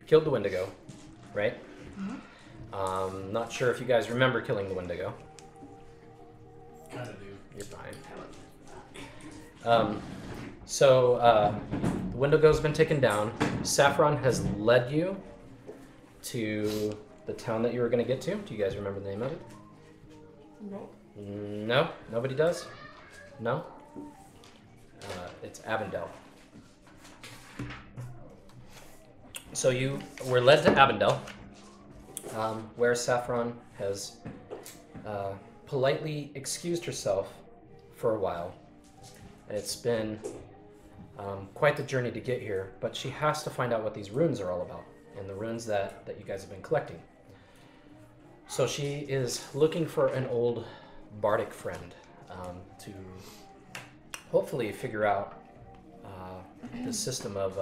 killed the Wendigo, right? Not sure if you guys remember killing the Wendigo. Kind of do. You're fine. So the Wendigo's been taken down. Saffron has led you to the town that you were going to get to. Do you guys remember the name of it? No. No? Nobody does? No? It's Avondale. So you were led to Avondale, where Saffron has politely excused herself for a while. It's been quite the journey to get here, but she has to find out what these runes are all about, and the runes that you guys have been collecting. So she is looking for an old bardic friend to hopefully figure out the system of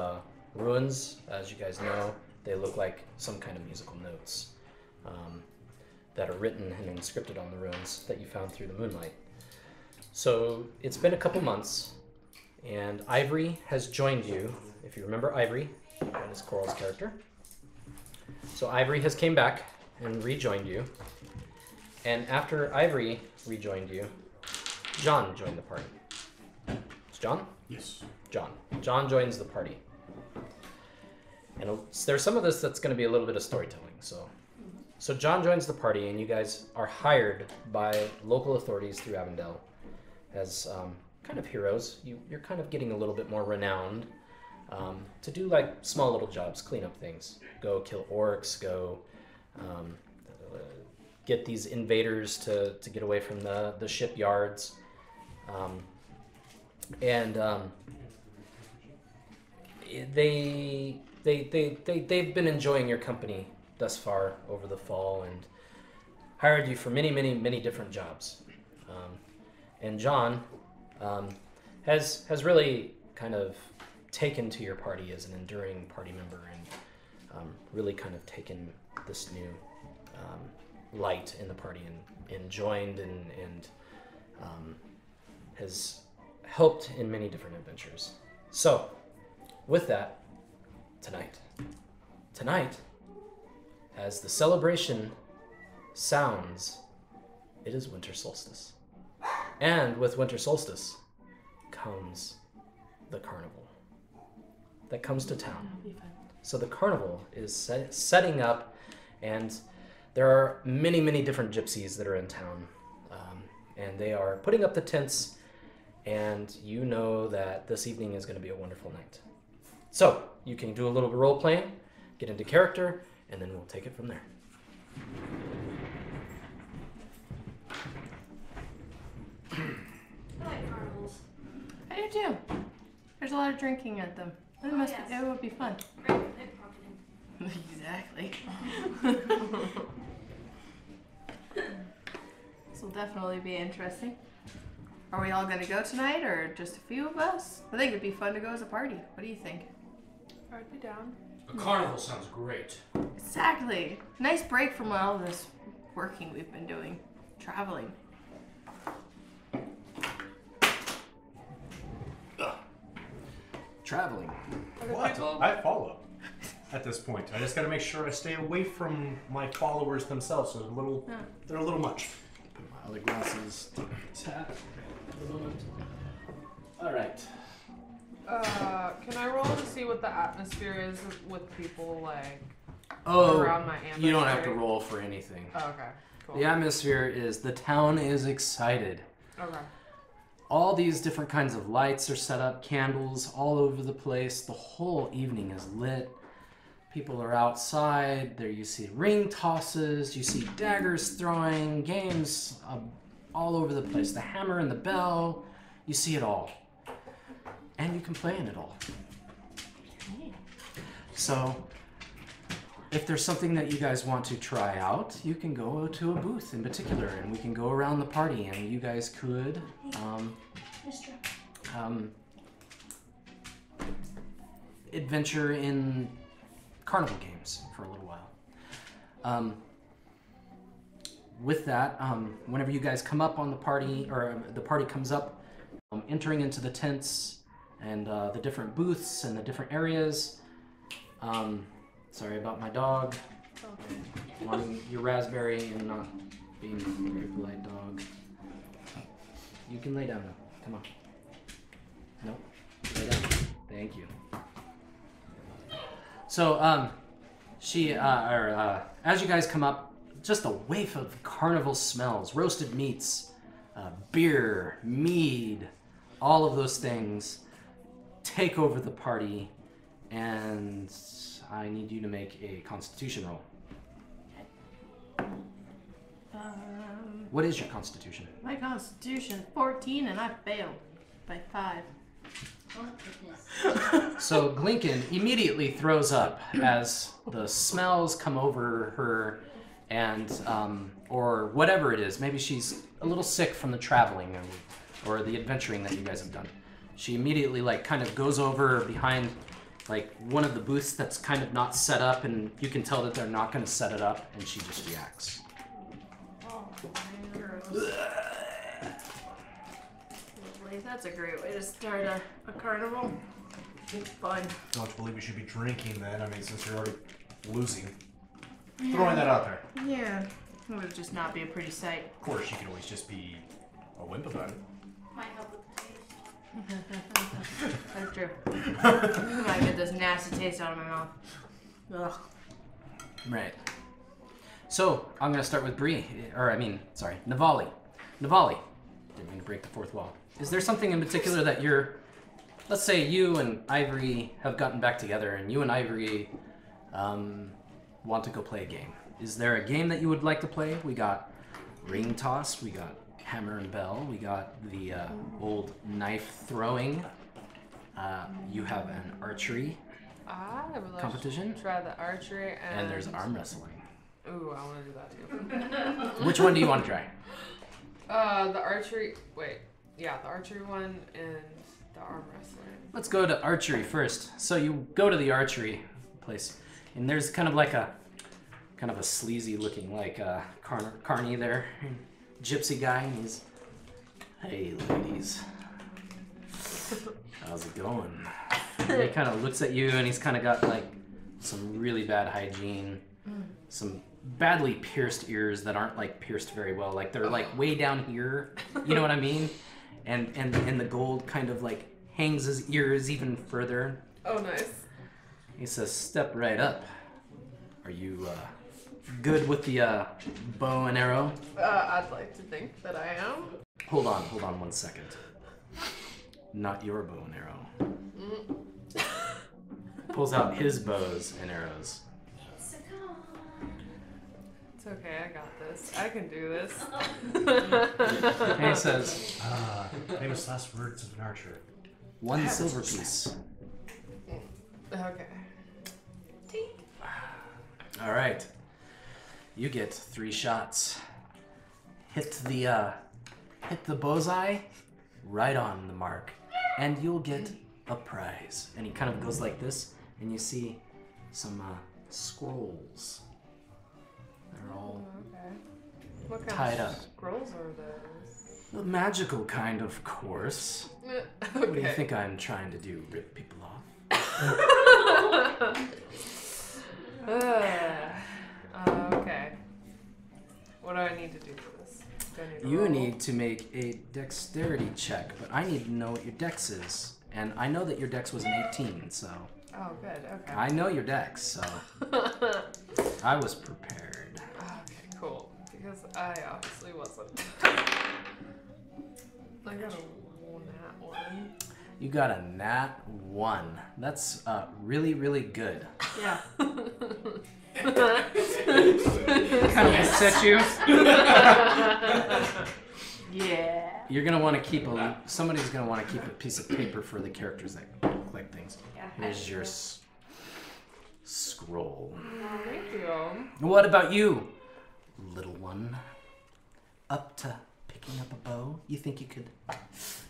runes. As you guys know, they look like some kind of musical notes that are written and inscripted on the runes that you found through the moonlight. So it's been a couple months, and Ivory has joined you. If you remember Ivory, that is Coral's character. So Ivory has came back and rejoined you. And after Ivory rejoined you, John joined the party. It's John? Yes. John. John joins the party. And there's some of this that's going to be a little bit of storytelling. So John joins the party, and you guys are hired by local authorities through Avondale as kind of heroes. You're kind of getting a little bit more renowned to do like small little jobs, clean up things, go kill orcs, go get these invaders to get away from the shipyards, and they've been enjoying your company thus far over the fall and hired you for many different jobs. And John has really kind of taken to your party as an enduring party member and really kind of taken this new light in the party and joined and has helped in many different adventures. So, with that, tonight, as the celebration sounds, it is winter solstice. And with winter solstice comes the carnival that comes to town. So the carnival is setting up, and there are many different gypsies that are in town. And they are putting up the tents, and you know that this evening is going to be a wonderful night. So you can do a little role playing, get into character, and then we'll take it from there. I like carnivals. I do too. There's a lot of drinking at them. It would be fun. Great for pickpocketing. Exactly. This will definitely be interesting. Are we all gonna go tonight, or just a few of us? I think it'd be fun to go as a party. What do you think? I'd be down. A carnival sounds great. Exactly. Nice break from all this working we've been doing, traveling. Traveling. What? I follow at this point. I just got to make sure I stay away from my followers themselves. So they're a little much. Put my other glasses. Tap. All right. Can I roll to see what the atmosphere is with people like Oh, around my ambulatory? you don't have to roll for anything. Oh, okay, cool. The atmosphere is, the town is excited. Okay. All these different kinds of lights are set up, candles all over the place. The whole evening is lit. People are outside. There you see ring tosses. You see daggers throwing, games all over the place. The hammer and the bell. You see it all. And you can play in it all. So, if there's something that you guys want to try out, you can go to a booth in particular, and we can go around the party, and you guys could adventure in carnival games for a little while. With that, whenever you guys come up on the party, or the party comes up, entering into the tents and the different booths and the different areas, Sorry about my dog. Okay. Wanting your raspberry and not being a very polite dog. You can lay down now. Come on. Nope. Lay down. Thank you. So, as you guys come up, just a waif of carnival smells, roasted meats, beer, mead, all of those things take over the party, and I need you to make a constitution roll. What is your constitution? My constitution 14 and I failed by 5. Oh goodness. So Glinken immediately throws up as the smells come over her, and or whatever it is. Maybe she's a little sick from the traveling or the adventuring that you guys have done. She immediately kind of goes over behind one of the booths that's kind of not set up, and you can tell that they're not going to set it up, and she just reacts. Oh, Lovely. That's a great way to start a carnival. It's fun. Don't believe we should be drinking then. I mean, since you're already losing. Throwing that out there. Yeah. It would just not be a pretty sight. Of course, you can always just be a wimp about it. Might help with the taste. That's true. I get this nasty taste out of my mouth. Ugh. Right. So I'm going to start with Navali. Navali. Didn't mean to break the fourth wall. Is there something in particular that let's say you and Ivory have gotten back together, and you and Ivory want to go play a game. Is there a game that you would like to play? We got ring toss, we got hammer and bell, we got the old knife throwing. You have an archery I would like competition. to try the archery And there's arm wrestling. Ooh, I want to do that too. Which one do you want to try? The archery. Wait. Yeah, the archery one and the arm wrestling. Let's go to archery first. So you go to the archery place, and there's kind of a sleazy looking Carney there, gypsy guy, and he's, hey ladies, how's it going? And he kind of looks at you, and he's kind of got some really bad hygiene, some badly pierced ears that aren't pierced very well, they're way down here, you know what I mean? And the gold kind of hangs his ears even further. Oh, nice. He says, step right up. Are you good with the bow and arrow? I'd like to think that I am. Hold on 1 second. Not your bow and arrow. Pulls out his bows and arrows. It's a con. It's okay, I got this. I can do this. And he says, Famous last words of an archer. 1 silver piece. Okay. All right. You get 3 shots. Hit the bullseye right on the mark, and you'll get a prize. And he kind of goes like this, and you see some scrolls. They're all Okay. What kind tied of up. scrolls are those? The magical kind, of course. Okay. What do you think I'm trying to do? Rip people off? Okay. What do I need to do for this? Do I need to You roll? need to make a dexterity check, but I need to know what your dex is. And I know that your dex was an 18, so... Oh, good. Okay. I know your dex, so... I was prepared. Okay, cool. Because I obviously wasn't. I got a nat 1. You got a nat 1. That's really, really good. Yeah. Kind of upset you. Yeah. You're gonna want to keep somebody's gonna want to keep a piece of paper for the characters that collect things. Yeah. Here's your scroll. Oh, thank you. What about you, little one? Up to picking up a bow? You think you could,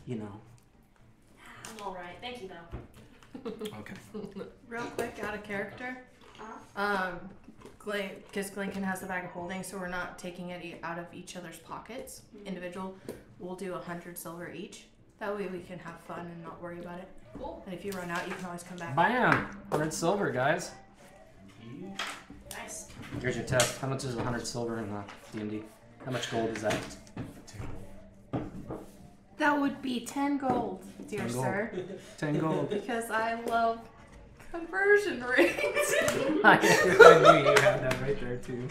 I'm alright. Thank you, though. Okay. Real quick, out of character. Uh-huh. Because Glinken has the bag of holding, so we're not taking it out of each other's pockets. Individual, we'll do 100 silver each. That way we can have fun and not worry about it. Cool. And if you run out, you can always come back. Bam! 100 silver, guys. 20. Nice. Here's your test. How much is 100 silver in D&D? How much gold is that? That would be 10 gold, dear 10 gold. sir. 10 gold. Because I love conversion rates. I knew you had that right there too.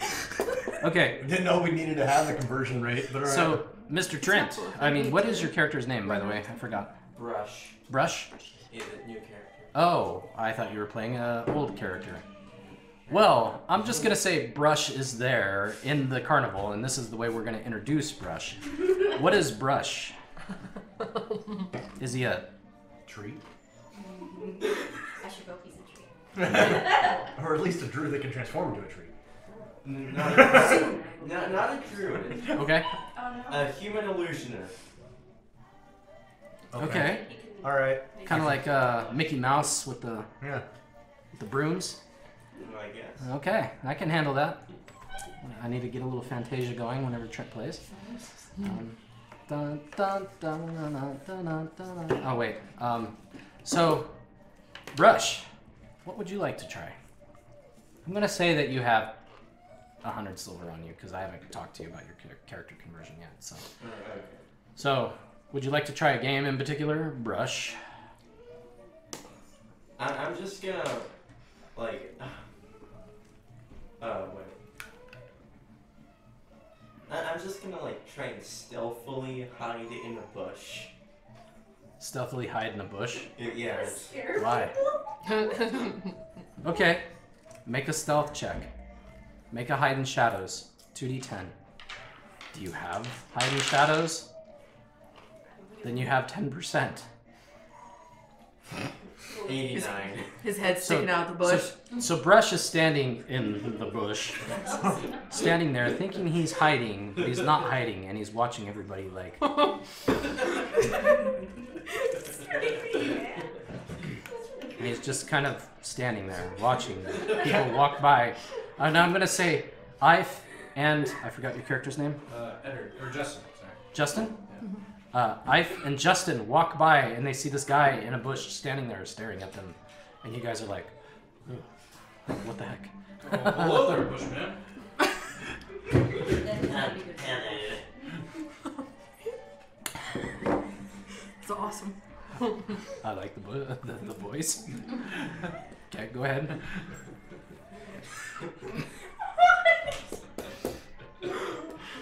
Okay. I didn't know we needed to have the conversion rate, but alright. So, Mr. Trent, I mean, what is your character's name, by the way? I forgot. Brush. Brush? Yeah, the new character. Oh, I thought you were playing an old character. Well, I'm just going to say Brush is there in the carnival, and this is the way we're going to introduce Brush. What is Brush? Is he a tree? I should go he's a tree. Or at least a druid that can transform into a tree. Not a druid. Okay. Oh no. A human illusioner. Okay. Alright. Kind of like Mickey Mouse with the brooms. I guess. Okay, I can handle that. I need to get a little Fantasia going whenever Trent plays. Dun, dun, dun, dun, dun, dun, dun, dun. Oh wait. So, Brush, what would you like to try? I'm gonna say that you have 100 silver on you because I haven't talked to you about your character conversion yet. So, Okay. so would you like to try a game in particular, Brush? I'm just gonna, like, wait. I'm just gonna, like, try and stealthily hide in a bush. Stealthily hide in a bush? Yeah. Why? Okay. Make a stealth check. Make a hide in shadows. 2d10. Do you have hide in shadows? Then you have 10%. 89. His head's sticking out the bush. So Brush is standing in the bush, standing there thinking he's hiding, but he's not hiding, and he's watching everybody like. And he's just kind of standing there, watching people walk by. And I'm gonna say, Ife and I forgot your character's name. Edward, or Justin, sorry. Justin? Ife and Justin walk by and they see this guy in a bush standing there staring at them. And you guys are like, "Ugh, what the heck?" Oh, hello there, Bushman. It's awesome. I like the voice. Okay, go ahead.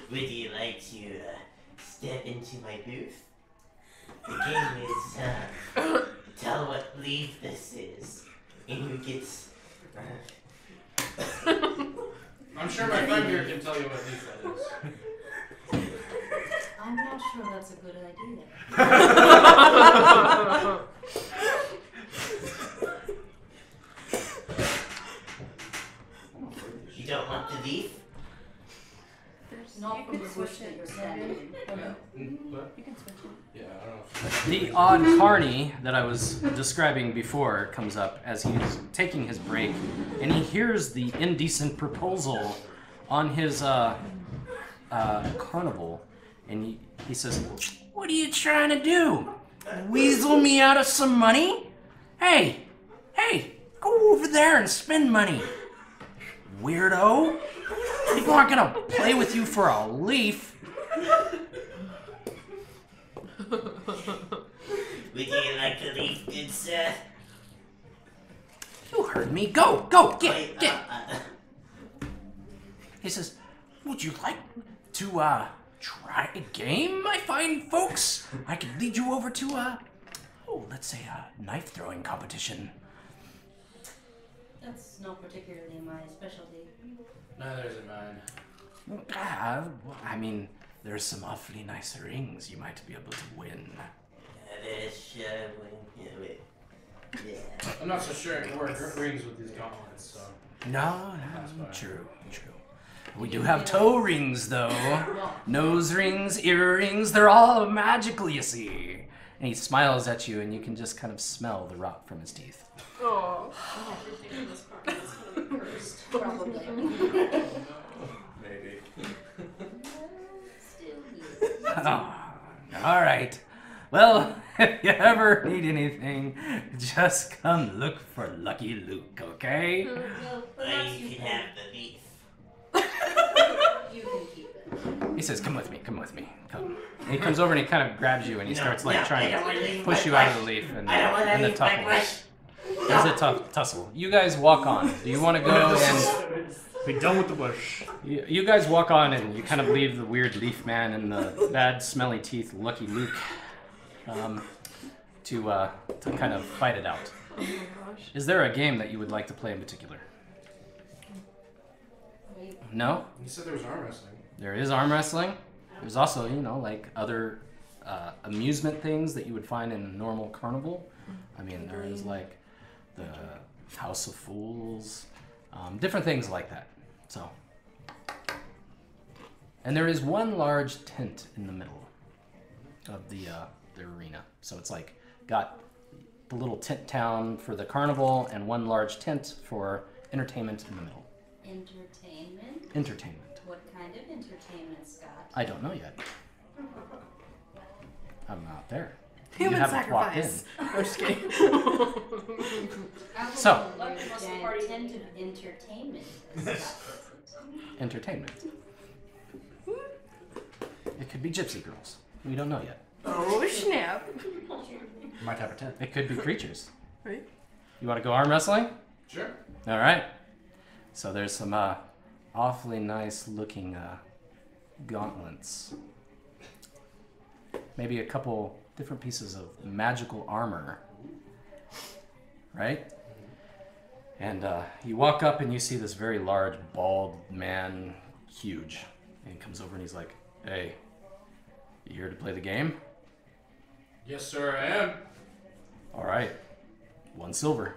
Would you like to step into my booth? The game is tell what leaf this is, and who gets. I'm sure my friend here can tell you what leaf that is. I'm not sure that's a good idea. You don't want the leaf? Not from the bush that you're standing in. What? You can switch it. Yeah, I don't know. The odd carny that I was describing before comes up as he's taking his break, and he hears the indecent proposal on his carnival, and he says, "What are you trying to do? Weasel me out of some money? Hey, go over there and spend money, weirdo. People aren't gonna play with you for a leaf." Would you like the leaf, good sir? You heard me. Go, get. He says, "Would you like to try a game, my fine folks? I could lead you over to let's say a knife throwing competition." That's not particularly my specialty. Neither is it mine. I mean, there's some awfully nice rings you might be able to win. Yeah. I'm not so sure I can wear rings with these gauntlets, so. No, true. We do have toe rings, though. Nose rings, earrings, they're all magical, you see. And he smiles at you, and you can just kind of smell the rot from his teeth. Oh. Everything in this carnival is going to be cursed. Probably. Maybe. Still here. Oh, all right. Well, if you ever need anything, just come look for Lucky Luke, okay? Well, You perhaps you can can. have the leaf. You can keep it. He says, come with me, come. And he comes over and he kind of grabs you and he starts like I trying don't wanna to leave push my you out of bush. the leaf and I don't want to the leave my tussle. bush. There's a tussle. You guys walk on. Do you want to go and... Be done with the bush. You guys walk on and you kind of leave the weird leaf man and the bad smelly teeth Lucky Luke to kind of fight it out. Oh my gosh. Is there a game that you would like to play in particular? No? You said there was arm wrestling. There is arm wrestling. There's also, like other amusement things that you would find in a normal carnival. I mean, there is like the House of Fools, different things like that. So, and there is one large tent in the middle of the arena. So it's like got the little tent town for the carnival and one large tent for entertainment in the middle. Entertainment? Entertainment. What kind of entertainment, Scott? I don't know yet. I'm not there. Human You haven't walked in. sacrifice. I'm just kidding. So. Tent of entertainment. as Scott puts it. Entertainment. It could be gypsy girls. We don't know yet. Oh snap! My type of tent. It could be creatures. Right. You want to go arm wrestling? Sure. All right. So there's some awfully nice looking gauntlets. Maybe a couple different pieces of magical armor. Right? And you walk up and you see this very large, bald man, huge. And he comes over and he's like, hey, you here to play the game? Yes, sir, I am. All right, 1 silver.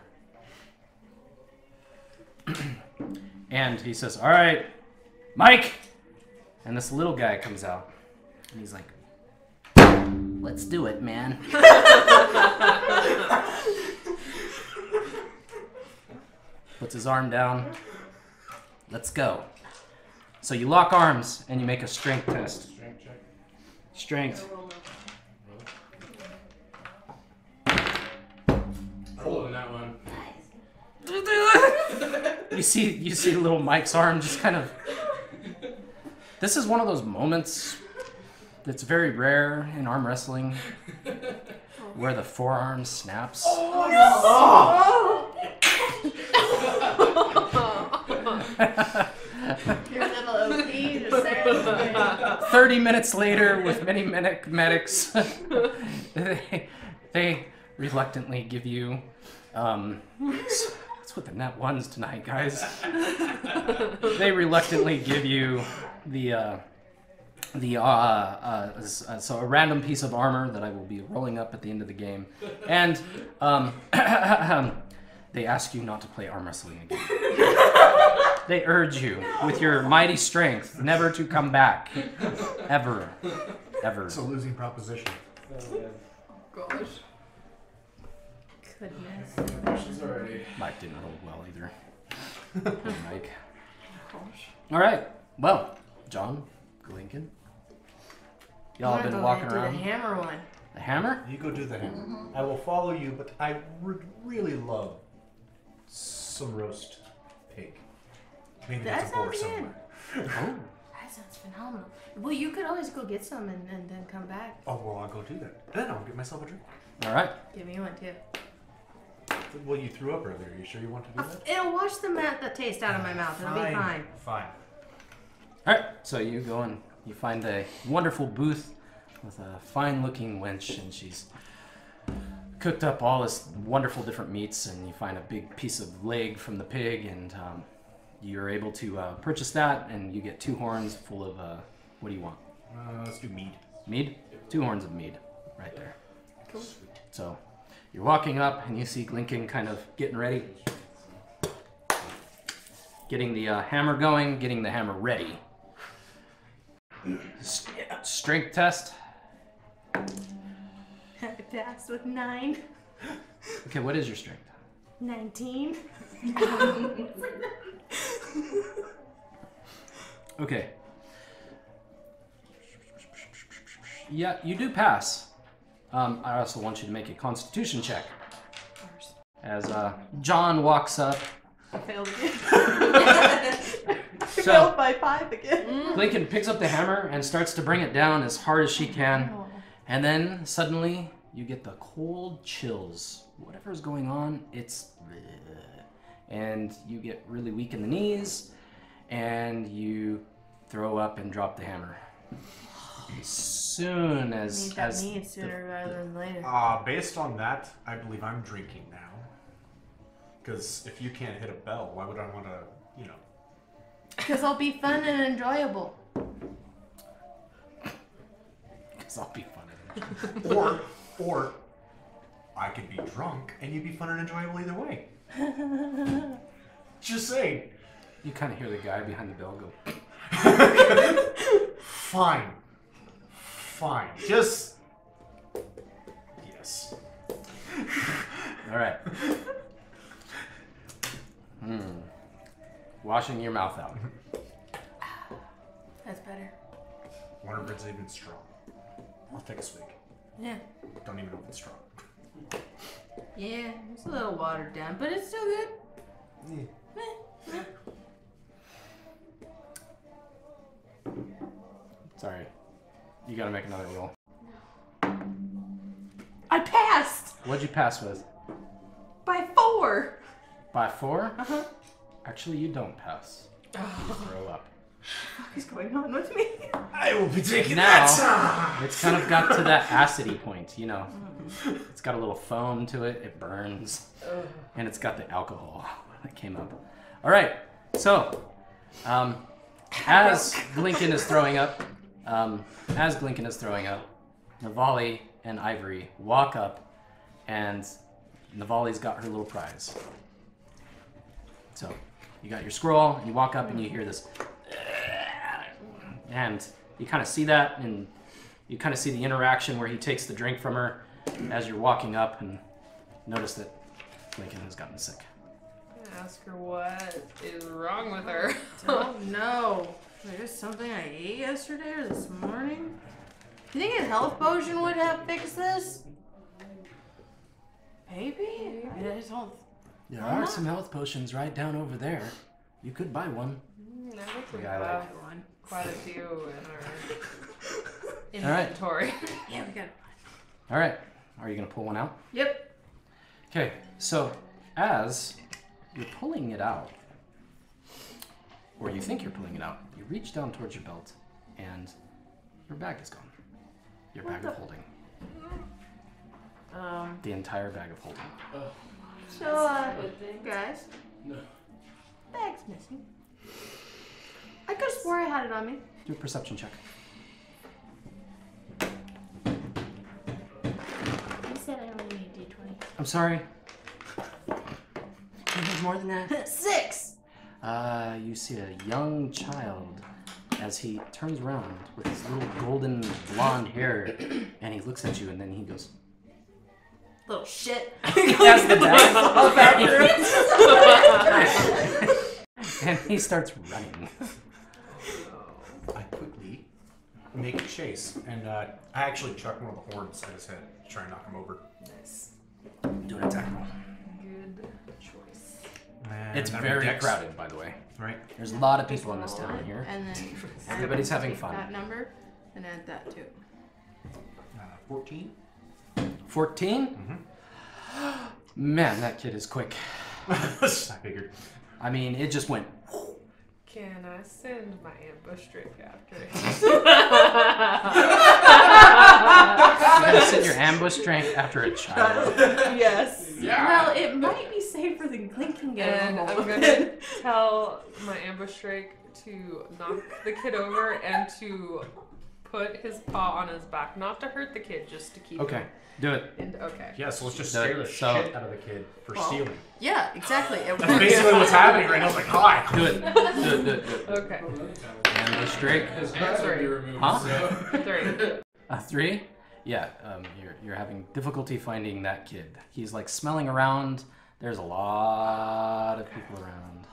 And he says, all right, Mike. And this little guy comes out and he's like, let's do it, man. Puts his arm down. Let's go. So you lock arms and you make a strength test. Strength check. Strength. Rolling that one. You see little Mike's arm just kind of... This is one of those moments that's very rare in arm wrestling where the forearm snaps. Your little OP just there. 30 minutes later, with many medics, they reluctantly give you... That's what the net one's tonight, guys. They reluctantly give you so a random piece of armor that I will be rolling up at the end of the game, and they ask you not to play arm wrestling again. They urge you with your mighty strength never to come back, ever. It's a losing proposition. Gosh. Goodness. She's already. Mike didn't roll well either. Poor Mike. All right. Well, John, Lincoln, y'all have been walking Do the around. hammer one. The hammer? You go do the hammer. I will follow you, but I would really love some roast pig. Maybe That there's a boar sounds somewhere. Oh. That sounds phenomenal. Well, you could always go get some and then come back. Oh, well, I'll go do that. Then I'll get myself a drink. All right. Give me one too. Well, you threw up earlier. You sure you want to do that? It'll wash the taste out of my mouth. It'll be fine. Fine. All right. So you go and you find a wonderful booth with a fine-looking wench, and she's cooked up all this wonderful different meats, and you find a big piece of leg from the pig, and you're able to purchase that, and you get 2 horns full of what do you want? Let's do mead. Mead? 2 horns of mead, right there. Cool. So you're walking up, and you see Lincoln kind of getting ready, getting the hammer going, getting the hammer ready. Strength test. I passed with 9. Okay, what is your strength? 19. Okay. Yeah, you do pass. I also want you to make a Constitution check. As John walks up. I failed again. Failed by 5 again. Lincoln picks up the hammer and starts to bring it down as hard as she can. And then suddenly you get the cold chills. Whatever's going on, it's... And you get really weak in the knees. And you throw up and drop the hammer. Soon as... sooner rather than later. Based on that, I believe I'm drinking now. Because if you can't hit a bell, why would I want to, you know... Because I'll be fun and enjoyable. Because I'll be fun and enjoyable. Or I could be drunk and you'd be fun and enjoyable either way. Just saying. You kind of hear the guy behind the bell go. Fine. Just... Yes. All right. Washing your mouth out. That's better. Wonder if it's even strong. I'll take a swig. Yeah. Don't even know if it's strong. Yeah, it's a little watered down, but it's still good. Sorry. You gotta make another roll. I passed! What'd you pass with? By 4! By 4? Uh-huh. Actually, you don't pass. You throw up. What is going on with me? I will be taking Now, that! it's kind of got to that acidy point, you know. It's got a little foam to it. It burns. And it's got the alcohol that came up. All right. So, as Glinken is throwing up, Navali and Ivory walk up, and Navali's got her little prize. So, you got your scroll, and you walk up, and you hear this, and you kind of see that, and you kind of see the interaction where he takes the drink from her as you're walking up, and notice that Lincoln has gotten sick. Ask her what is wrong with her. Don't know. There's something I ate yesterday or this morning. You think a health potion would have fixed this? Maybe? I just don't... There are some health potions right down over there. You could buy one. I think we Yeah, I have like one. quite a few in our All right. inventory. Yeah, we got it. All right. Are you going to pull one out? Yep. Okay. So, as you're pulling it out, or you think you're pulling it out, you reach down towards your belt, and your bag is gone. Your bag of holding. The entire bag of holding. So, guys. No. Bag's missing. I could have swore I had it on me. Do a perception check. You said I only need D20. I'm sorry. You need more than that? 6! You see a young child as he turns around with his little golden blonde hair, and he looks at you, and then he goes, Little shit. "That's the bag." And he starts running. I quickly make a chase, and I actually chuck one of the horns at his head to try and knock him over. Nice. Do an attack roll. Good choice. And It's I'm very Dex, crowded, by the way. right? There's a lot of people in this town here. And then Everybody's having take fun. that number and add that too. 14. 14? Mm-hmm. Man, that kid is quick. I figured. I mean, it just went. Can I send my ambush drink after? You're gonna send your ambush strength after a child. Yes. Well, it might be safer than Clinking And I'm gonna tell my ambush drink to knock the kid over and to put his paw on his back, not to hurt the kid, just to keep Okay, him. do it. Okay. Yeah, so let's just So- scare the so- shit out of the kid for stealing. Yeah, exactly. It That's basically what's happening right now. It's like, hi. Do it. Do it. Do it. Okay. Ambush Drake. His hands would be removed. Huh? So. 3. A 3? Yeah. You're having difficulty finding that kid. He's like smelling around. There's a lot of people around.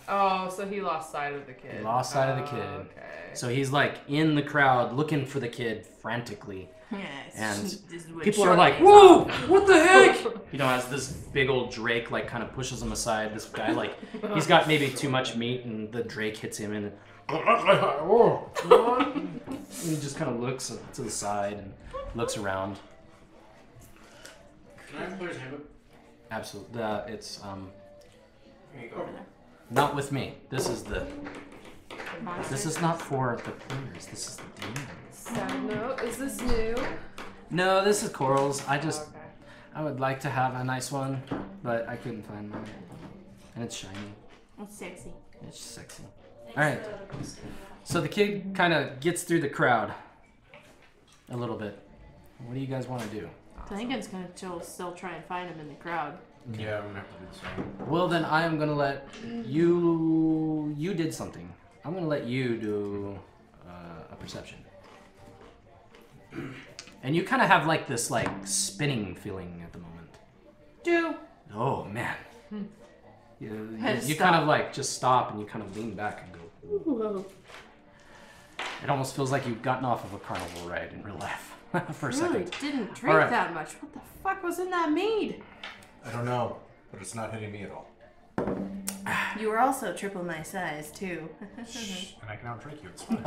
Oh, so he lost sight of the kid. He lost sight of the kid. Okay. So he's like in the crowd looking for the kid frantically. Yes. And people are like, "Whoa! What the heck?" You know, as this big old drake like kind of pushes him aside. This guy like, he's got maybe too much meat, and the drake hits him, and he just kind of looks to the side and looks around. Can I have the player's handbook? Absolutely. It's Here you go. not with me. This is not for the players. This is the demons. Side note, is this new? No, this is Coral's. Okay. I would like to have a nice one, but I couldn't find mine. And it's shiny. It's sexy. It's sexy. Alright. So the kid kind of gets through the crowd a little bit. What do you guys want to do? Lincoln's gonna still try and find him in the crowd. Yeah, I'm gonna have to do the same. Well, then I am going to let you... You did something. I'm going to let you do a perception. And you kind of have like this like spinning feeling at the moment. Oh, man. You kind of like just stop and you kind of lean back and go, whoa. It almost feels like you've gotten off of a carnival ride in real life for a second. Really didn't drink that much. What the fuck was in that mead? I don't know, but it's not hitting me at all. You were also triple my size too. Shh, and I can out-drink you. It's fine.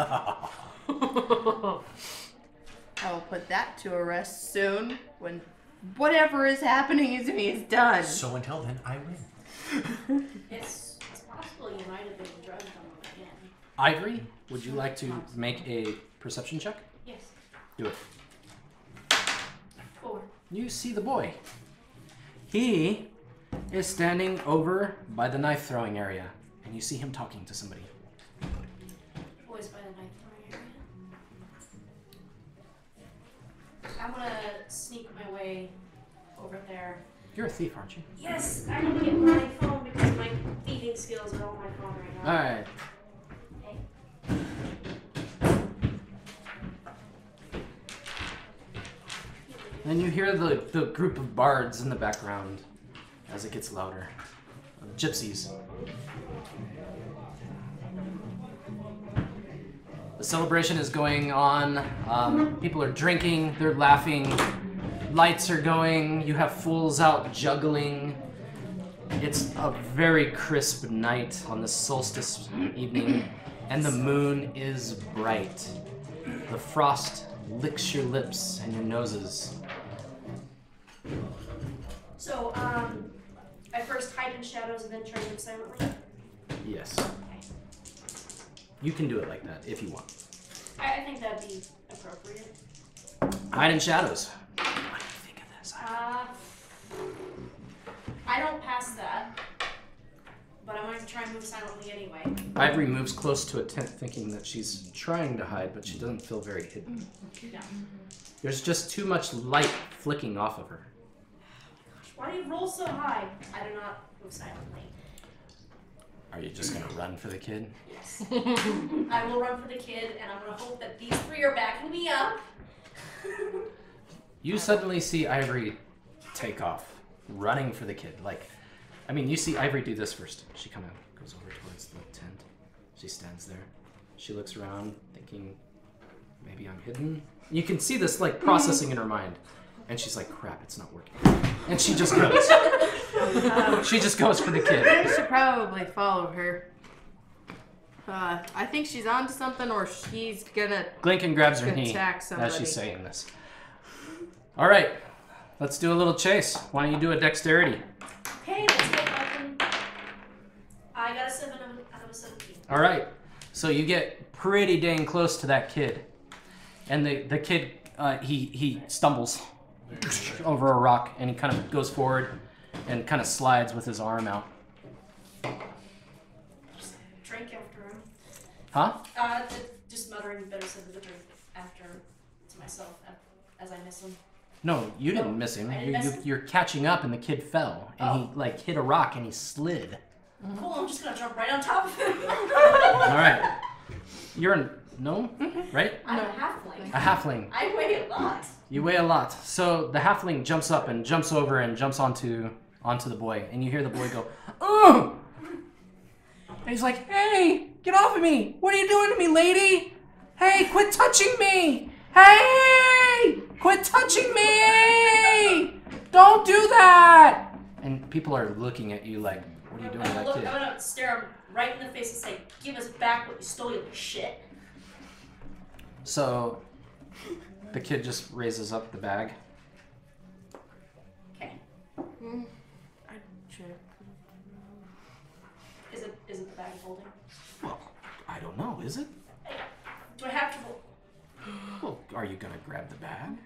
I will put that to a rest soon when whatever is happening to me is done. So until then, I win. It's possible you might have been drugged on them again. Ivory, would you like to make a perception check? Yes. Do it. 4. You see the boy. He is standing over by the knife throwing area, and you see him talking to somebody. Boys by the knife throwing area. I'm gonna sneak my way over there. You're a thief, aren't you? Yes, I need to get my phone because my thieving skills are on my phone right now. Alright. Hey. Then you hear the group of bards in the background as it gets louder. Gypsies. The celebration is going on. People are drinking, they're laughing. Lights are going. You have fools out juggling. It's a very crisp night on this solstice evening, and the moon is bright. The frost licks your lips and your noses. So, I first hide in shadows and then try to move silently. Yes. You can do it like that if you want. I think that'd be appropriate. Hide in shadows. What do you think of this? I don't pass that, but I'm going to try and move silently anyway. Ivory moves close to a tent thinking that she's trying to hide, but she doesn't feel very hidden. No. There's just too much light flicking off of her. Why do you roll so high? I do not move silently. Are you just gonna run for the kid? Yes. I will run for the kid, and I'm going to hope that these 3 are backing me up. You suddenly see Ivory take off, running for the kid. You see Ivory do this first. She kind of goes over towards the tent. She stands there. She looks around, thinking, maybe I'm hidden. You can see this processing in her mind. And she's like, crap, it's not working. And she just goes. She just goes for the kid. I should probably follow her. I think she's onto something, or she's gonna Glinken grabs her knee attack as somebody. she's saying this. All right, let's do a little chase. Why don't you do a dexterity? Okay, let's get open. I got a 7 out of a 17. All right, so you get pretty dang close to that kid. And the kid, he stumbles over a rock, and he kind of goes forward and kind of slides with his arm out. Drink after him. Huh? Just muttering better said the drink after to myself as I miss him. No, you didn't miss him. I didn't miss him? You're catching up, and the kid fell, and he hit a rock, and he slid. Cool, I'm just gonna jump right on top of him. All right, you're a gnome, right? I'm a halfling. A halfling. I weigh a lot. You weigh a lot. So the halfling jumps up and jumps over and jumps onto the boy, and you hear the boy go, "Oh!" And he's like, "Hey, get off of me! What are you doing to me, lady?" Hey, quit touching me! Hey! Quit touching me! Don't do that! And people are looking at you like, what are you doing to that kid? I'm gonna stare him right in the face and say, give us back what you stole, you shit. So, the kid just raises up the bag. Okay. Is it the bag of holding? Well, I don't know, is it? Do I have to roll? Well, are you gonna grab the bag?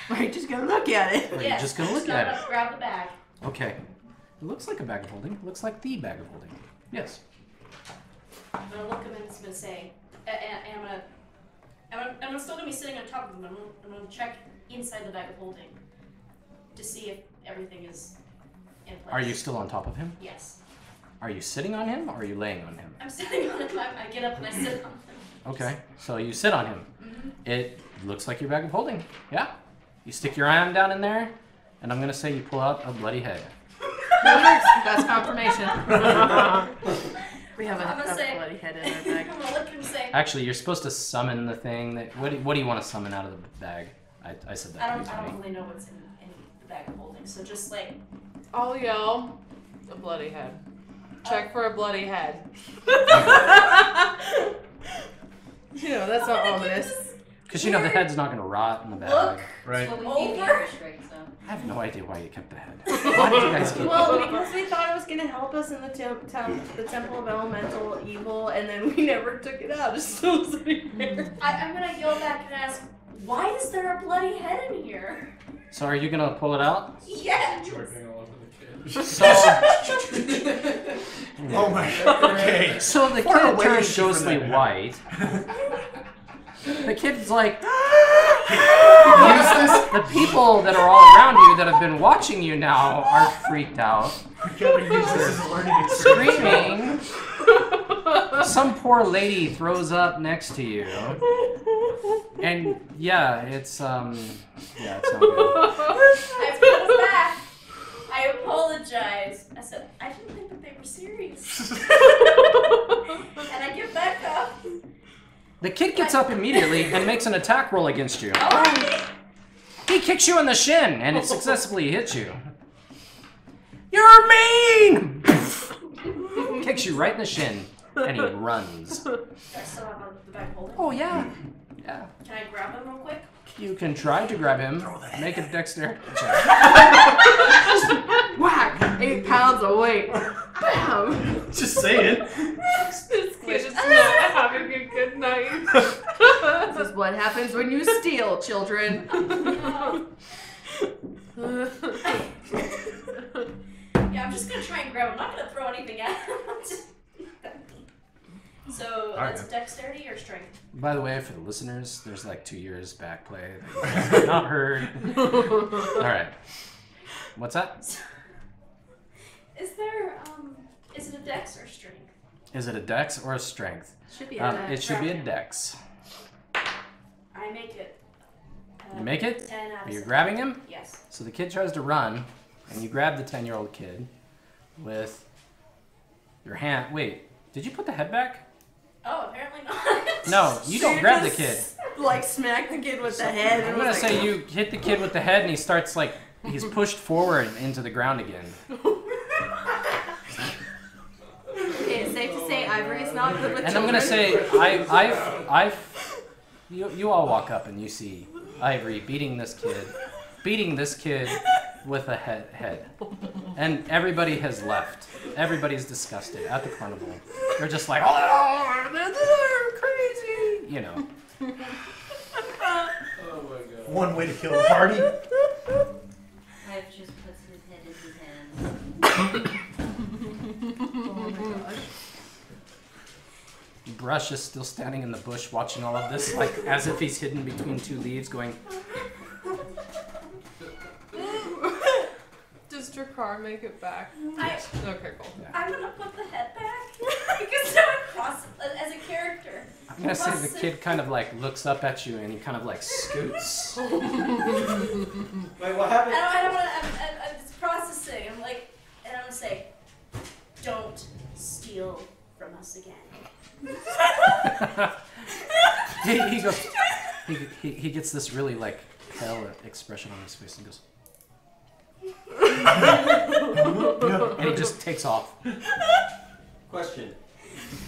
Or are you just gonna look at it? Or are you just gonna look at it? Grab the bag. Okay. It looks like a bag of holding. It looks like the bag of holding. Yes. I'm gonna look him and I'm gonna say, and I'm still gonna be sitting on top of him. I'm gonna check inside the bag of holding to see if everything is in place. Are you still on top of him? Yes. Are you sitting on him or are you laying on him? I'm sitting on him. I get up and I sit on him. Okay, so you sit on him. Mm-hmm. It looks like your bag of holding. Yeah. You stick your arm down in there, and I'm gonna say you pull out a bloody head. That's confirmation. We have a bloody head in our bag. I'm gonna look and say. Actually, you're supposed to summon the thing. What do you want to summon out of the bag? I said that. I don't really know what's in the bag of holding, so just like. I'll yell a bloody head. Check for a bloody head. You know, that's not ominous. Because you know the head's not gonna rot in the bag. Look. Right. Over. I have no idea why you kept the head. Why did you guys keep Well, because we thought it was gonna help us in the Temple of Elemental Evil, and then we never took it out. It's still sitting there. I'm gonna yell back and ask, why is there a bloody head in here? So are you gonna pull it out? Yeah. Dripping all over the kid. So, Oh my god. Okay. so the Far kid away turns is she from ghostly that? white. The kid's like, the people that are all around you that have been watching you now are freaked out, We gotta use this as a learning experience. screaming. Some poor lady throws up next to you, and yeah, it's not good. I pulled back. I apologize. I said, I didn't think that they were serious. And I get back up. The kid gets up immediately and makes an attack roll against you. Alright. He kicks you in the shin, and it successfully hits you. You're mean! Kicks you right in the shin, and he runs. Do I still have the bag of holding? Oh, yeah. Yeah. Can I grab him real quick? You can try to grab him. Make a dexterity check. Whack! 8 pounds of weight. Bam! Just saying. This kid is not having a good night. This is what happens when you steal, children. Yeah, I'm just gonna try and grab him. I'm not gonna throw anything at him. So Alright. that's dexterity or strength? By the way, for the listeners, there's like 2 years back play that you guys have not heard. All right. What's that? Is it a dex or strength? Is it a dex or a strength? Should be It should be a dex. I make it. You make it? 10 out Are of you 7. grabbing him? Yes. So the kid tries to run, and you grab the 10-year-old kid with your hand. Wait, did you put the head back? Oh, apparently not. No, you don't grab the kid. Like smack the kid with the head. I'm gonna say you hit the kid with the head, and he starts like he's pushed forward into the ground again. Okay, it's safe to say Ivory's not good with And I'm children. gonna say you all walk up and you see Ivory beating this kid with a head. And everybody has left. Everybody's disgusted at the carnival. They're just like, oh, they're crazy, you know. Oh my god. One way to kill a party. I've just puts his head in his hands. Oh my gosh. Brush is still standing in the bush watching all of this, like as if he's hidden between 2 leaves, going, Does your car make it back? Okay, cool. I'm gonna put the head back because now I'm cross as a character. I'm gonna say the kid kind of like looks up at you and he kind of like scoots. Wait, what happened? I don't want to. I'm just processing. I'm like, and I'm gonna say, don't steal from us again. he goes. He gets this really like pale expression on his face and goes. And he just takes off. Question.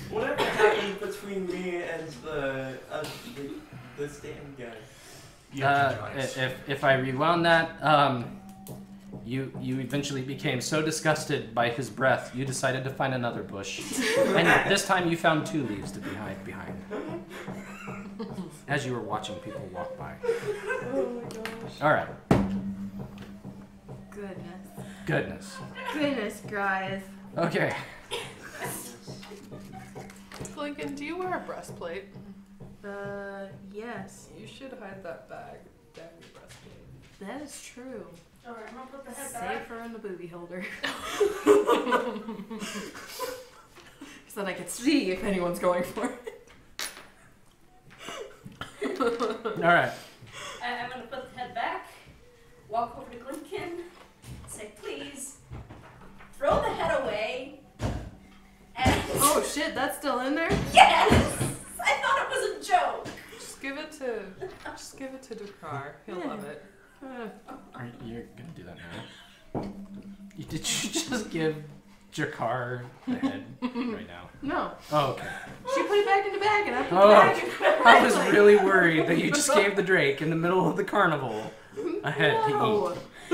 Whatever happened between me and the stand guy? If I rewound that, you eventually became so disgusted by his breath, you decided to find another bush, and this time you found 2 leaves to hide behind. As you were watching people walk by. Oh my gosh. All right. Goodness, guys. Okay. Lincoln, do you wear a breastplate? Yes. You should hide that bag down your breastplate. That is true. Alright, I'm gonna put the head back. Safer in the booby holder. So that I can see if anyone's going for it. All right. I'm gonna put the head back, walk over to Glinkin, say, please, throw the head away, and... Oh shit, that's still in there? Yes! I thought it was a joke! Just give it to Dakar. He'll love it. Are you gonna do that now? Did you just give Jakar the head right now? No. Oh, okay. She put it back in the bag and I put Oh, it back in the bag. I was really worried that you just gave the Drake in the middle of the carnival a head to eat.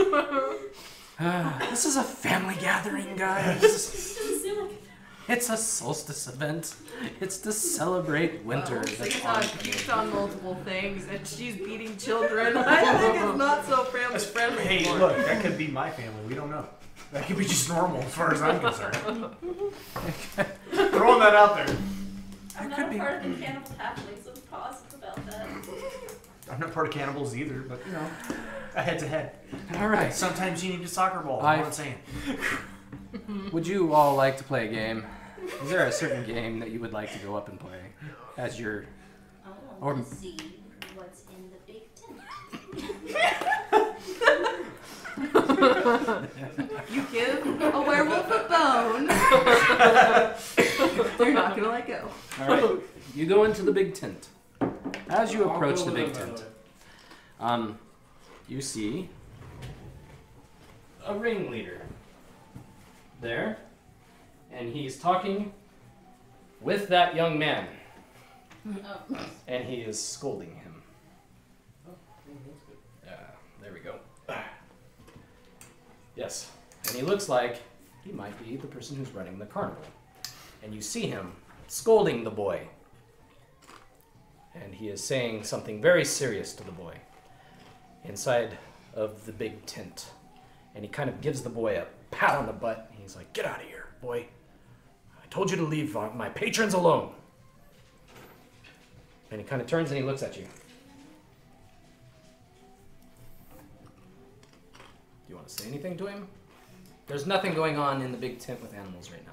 This is a family gathering, guys. Doesn't seem like It's a solstice event. It's to celebrate winter. She's That's on, all. she's on multiple things and she's beating children. I think it's not so family friendly. Hey, anymore. look, that could be my family. We don't know. That could be just normal as far as I'm concerned. Throwing that out there. I'm not a part of the cannibal halfling, so I'm positive about that. I'm not part of cannibals either, but you know, a head's a head. All right. Sometimes you need a soccer ball. You know what I'm saying? Would you all like to play a game? Is there a certain game that you would like to go up and play as your? I Or- want to see what's in the big tent. You give a werewolf a bone. They're not gonna let go. All right. You go into the big tent. As you approach the big tent, you see a ringleader there, and he's talking with that young man, Oh, and he is scolding him. There we go. Yes, and he looks like he might be the person who's running the carnival. And you see him scolding the boy. And he is saying something very serious to the boy inside of the big tent. And he kind of gives the boy a pat on the butt. And he's like, "Get out of here, boy. I told you to leave my patrons alone." And he kind of turns and he looks at you. Do you want to say anything to him? There's nothing going on in the big tent with animals right now.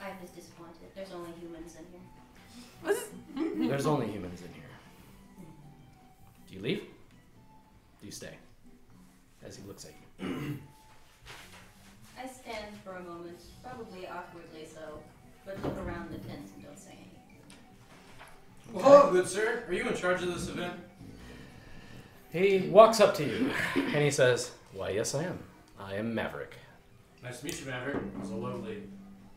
I was disappointed. There's only humans in here. There's only humans in here. Do you leave? Do you stay? As he looks at you. I stand for a moment, probably awkwardly so, but look around the tent and don't say anything. Well, hello, good sir. Are you in charge of this event? He walks up to you and he says, "Why, yes, I am. I am Maverick." Nice to meet you, Maverick. It was a lovely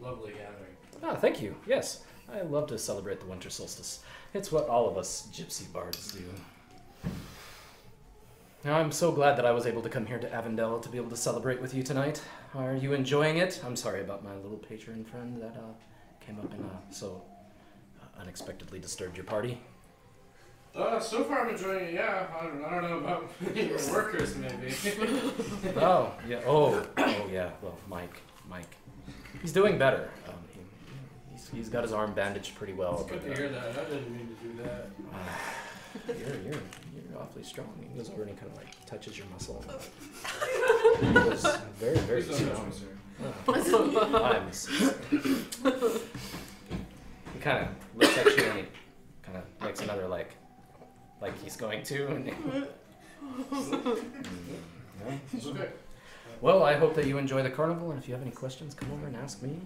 gathering. Ah, thank you. Yes, I love to celebrate the winter solstice. It's what all of us gypsy bards do. Now, I'm so glad that I was able to come here to Avondale to be able to celebrate with you tonight. Are you enjoying it? I'm sorry about my little patron friend that came up and so unexpectedly disturbed your party. So far I'm enjoying it, yeah. I don't know about your workers, maybe. Oh, yeah. Oh, yeah. Well, Mike. He's doing better. He's got his arm bandaged pretty well. It's good to hear that. I didn't mean to do that. You're awfully strong. He goes over and he kind of like touches your muscle. He goes very, very Please don't touch me, strong. sir. I'm he kind of looks at you and he kind of makes another like he's going to. And yeah. It's okay. Well, I hope that you enjoy the carnival, and if you have any questions, come over and ask me.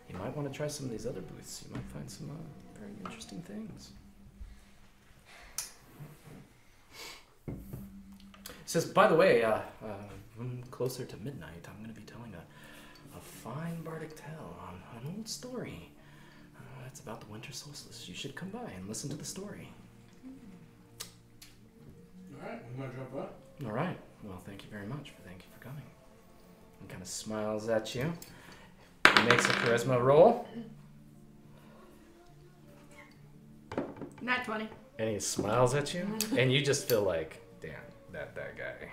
You might want to try some of these other booths. You might find some very interesting things. says, by the way, closer to midnight, I'm going to be telling a fine bardic tale on an old story. It's about the winter solstice. You should come by and listen to the story. All right, I'm gonna drop by. All right. Well, thank you very much. Thank you for coming. And kind of smiles at you. He makes a charisma roll. Nat 20. And he smiles at you. And you just feel like, damn, that guy.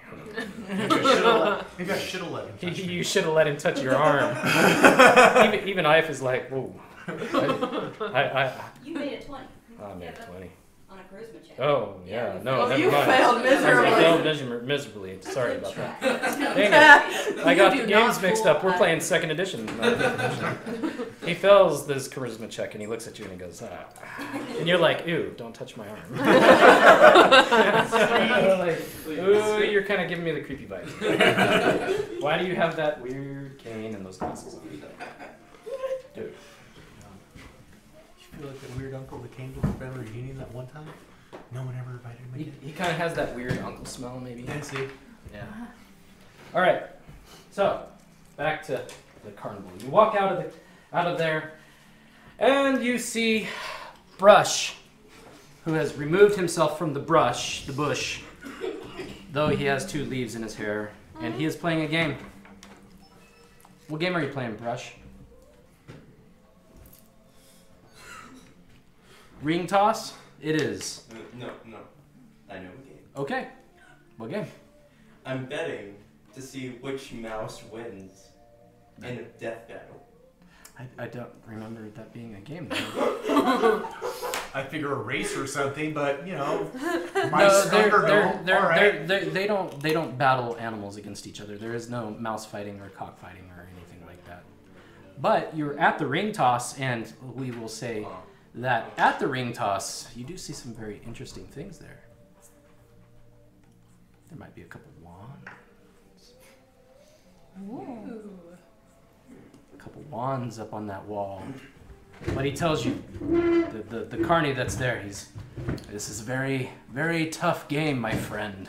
Maybe I should have let him touch me. You should have let him touch your arm. even Ife is like, whoa. You made it 20. I made 20. On a charisma check. Oh, yeah. No, Oh, never you mind. failed miserably. I failed miserably. Sorry about that. Dang it. I got the games mixed up. We're playing second edition. He fails this charisma check and he looks at you and he goes, And you're like, ew, don't touch my arm. Like, ooh, you're kind of giving me the creepy vibe. Why do you have that weird cane and those glasses on? Dude. You feel like that weird uncle that came to the family reunion that one time? No one ever invited him again? He kind of has that weird uncle smell, maybe. Yeah, see? Yeah. All right. So, back to the carnival. You walk out of there, and you see Brush, who has removed himself from the bush, though he has 2 leaves in his hair, and he is playing a game. What game are you playing, Brush? Ring toss? It is. No. I know a game. Okay. What game? I'm betting to see which mouse wins in a death battle. I don't remember that being a game, though. I figure a race or something, but you know, they don't battle animals against each other. There is no mouse fighting or cockfighting or anything like that. But you're at the ring toss, and we will say that at the ring toss, you do see some very interesting things there. There might be a couple wands. Ooh. A couple wands up on that wall. But he tells you, the carny that's there, this is a very, very tough game, my friend.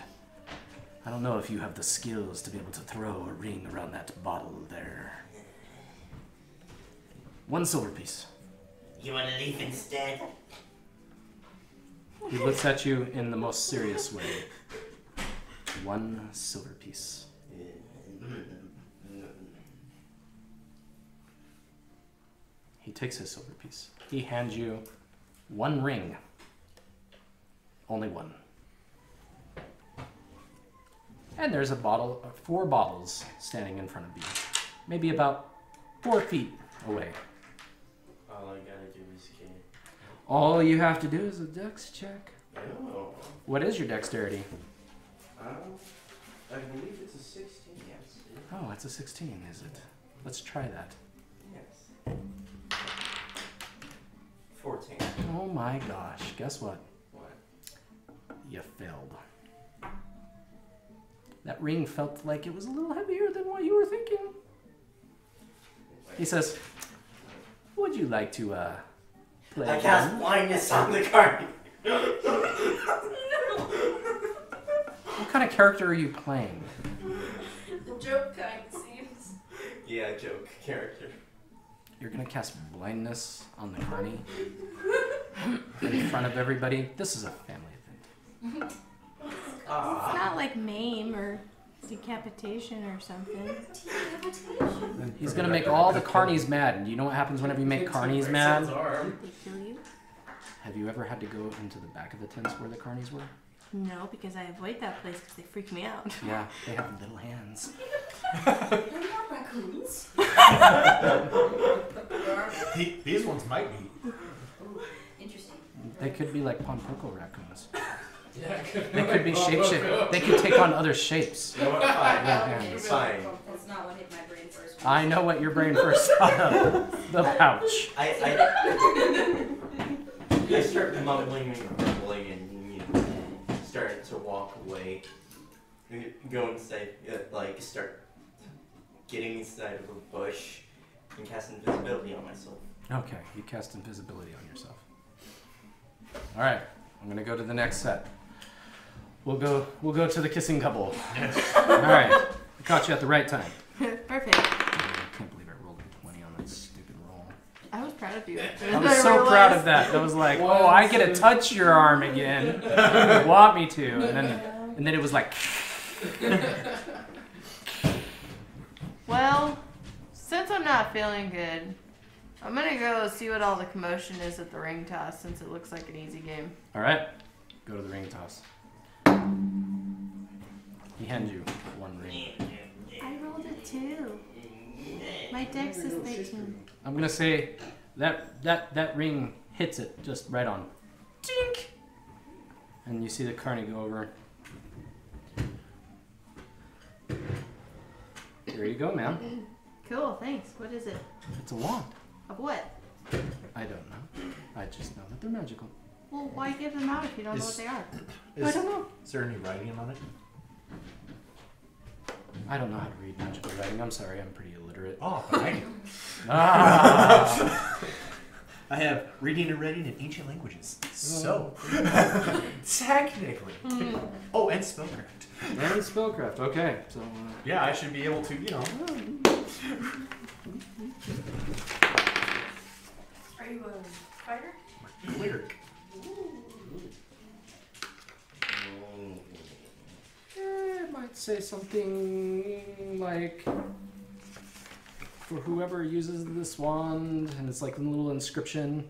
I don't know if you have the skills to be able to throw a ring around that bottle there. 1 silver piece. You want to leave instead? He looks at you in the most serious way. 1 silver piece. He takes his silver piece. He hands you 1 ring. Only 1. And there's 4 bottles standing in front of you. Maybe about 4 feet away. All I gotta do is get. All you have to do is a dex check. Oh. What is your dexterity? I believe it's a 16. Yes. Oh, it's a 16, is it? Let's try that. Yes. 14. Oh my gosh. Guess what? What? You failed. That ring felt like it was a little heavier than what you were thinking. He says, would you like to play? I cast blindness on the card. What kind of character are you playing? The joke kind seems. Yeah, joke character. You're gonna cast blindness on the carny in front of everybody. This is a family event. It's not like maim or decapitation or something. He's gonna make all the carnies mad. And you know what happens whenever you make carnies mad? They kill you? Have you ever had to go into the back of the tents where the carnies were? No, because I avoid that place because they freak me out. Yeah, they have little hands. They're not raccoons. These ones might be. Interesting. They could be like Pompoko raccoons. Yeah, They could be shape-shifted. They could take on other shapes. You know what? Fine. Yeah. Fine. That's not what hit my brain first. I know what your brain first thought of. The pouch. I start mumbling and grumbling and starting to walk away. Go inside, start getting inside of a bush and cast invisibility on myself. Okay, you cast invisibility on yourself. Alright, I'm going to go to the next set. We'll go to the kissing couple. All right. I caught you at the right time. Perfect. I can't believe I rolled a 20 on that stupid roll. I was proud of you. I was so proud of that. I was like, oh, I get to touch your arm again. You want me to. And then it was like... Well, since I'm not feeling good, I'm gonna go see what all the commotion is at the ring toss since it looks like an easy game. All right. Go to the ring toss. He hands you one ring. I rolled a 2. My dex is 13. I'm gonna say that ring hits it just right on. Tink! And you see the carny go over. There you go, ma'am. Cool, thanks. What is it? It's a wand. Of what? I don't know. I just know that they're magical. Well, why give them out if you don't know what they are? I don't know. Is there any writing on it? I don't know how to read magical writing. I'm sorry, I'm pretty illiterate. Oh, but I do. Ah! I have reading and writing in ancient languages. So, technically. Oh, and spellcraft. And spellcraft. Okay, so Yeah, I should be able to, Are you a fighter? cleric. I might say something like, for whoever uses this wand, and it's like a little inscription,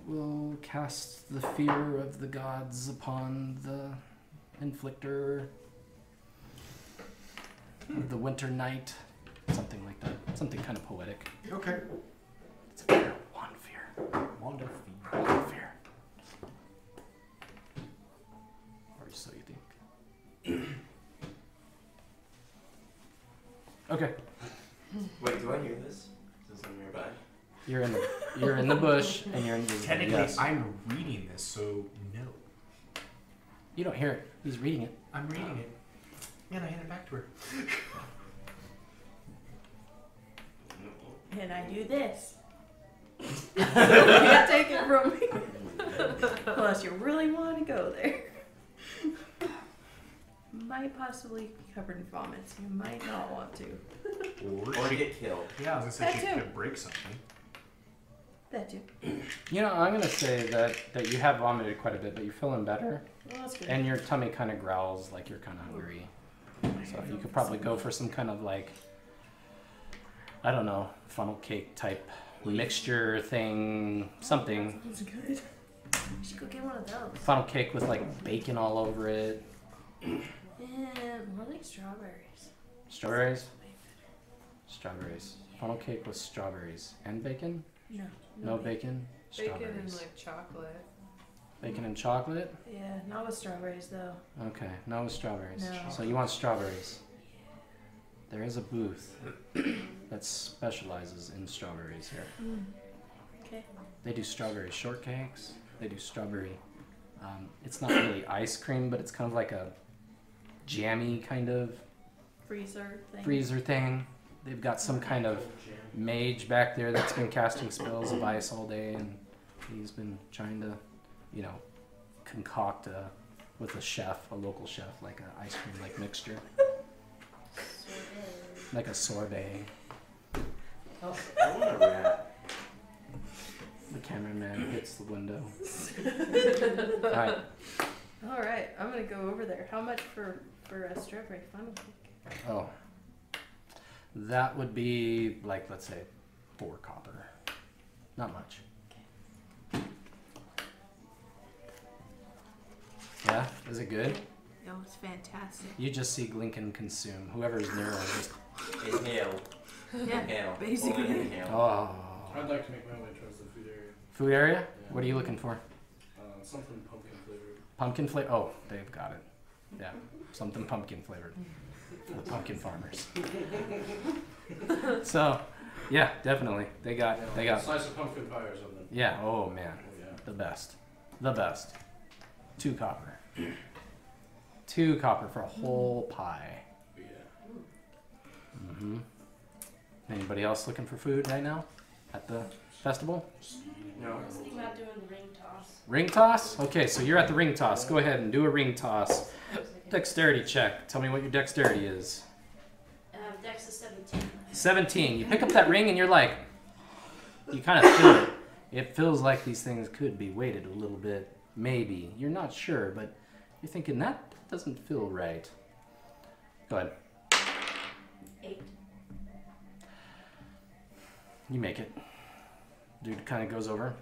will cast the fear of the gods upon the inflictor of the winter night. Something like that. Something kind of poetic. Okay. It's a fear. Wand fear. Wand of fear. Wand fear. Or so you think. Okay. Wait, do I hear this? Is this nearby? You're in the bush and you're in the Technically, yes. I'm reading this, so no. You don't hear it. He's reading it. I'm reading it. And I hand it back to her. And I do this. You can't take it from me. Unless you really want to go there. Might possibly be covered in vomit, so you might not want to. Or get killed. Yeah, I was That gonna say she too. could break something. That too. You know, I'm gonna say that you have vomited quite a bit, but you're feeling better, Well, that's good. and your tummy kind of growls like you're kind of hungry. So you could probably go for some kind of like, I don't know, funnel cake type mixture thing, something. That's good. You should go get one of those. Funnel cake with like bacon all over it. Yeah, more like strawberries. Strawberries? Strawberries. Funnel cake with strawberries. And bacon? No. No bacon? Bacon and Strawberries. like chocolate. Bacon and chocolate? Yeah, not with strawberries though. Okay, no with strawberries. No. So you want strawberries. There is a booth that specializes in strawberries here. Okay. They do strawberry shortcakes. They do strawberry. It's not really ice cream, but it's kind of like a jammy kind of Freezer thing. freezer thing. They've got some kind of mage back there that's been casting spells of ice all day, and he's been trying to, you know, concoct with a chef, a local chef, like an ice cream like mixture, like a sorbet. Oh, I want a rat. The cameraman hits the window. All right. All right, I'm gonna go over there. How much for a strawberry funnel cake? Oh, that would be like, let's say, 4 copper. Not much. Yeah, is it good? That was fantastic. You just see Glinken consume. Whoever's near him just. Inhale. Yeah, Inhale. basically. Only inhale. Oh. I'd like to make my way towards the food area. Food area? What are you looking for? Something pumpkin flavored. Pumpkin flavor? Oh, they've got it. Yeah, something pumpkin flavored for the pumpkin farmers. So, yeah, definitely. They got. A slice of pumpkin pie or something. Yeah. Oh man, Oh, yeah. the best. The best. 2 copper. 2 copper for a whole pie. Yeah. Mm-hmm. Anybody else looking for food right now at the festival? Just eating No. I was thinking about doing the ring toss. Ring toss? Okay, so you're at the ring toss. Go ahead and do a ring toss. Dexterity check. Tell me what your dexterity is. Dex is 17. 17. You pick up that ring and you're like, you kind of feel it. It feels like these things could be weighted a little bit. Maybe. You're not sure, but you're thinking that doesn't feel right. Go ahead. 8. You make it. Dude kind of goes over.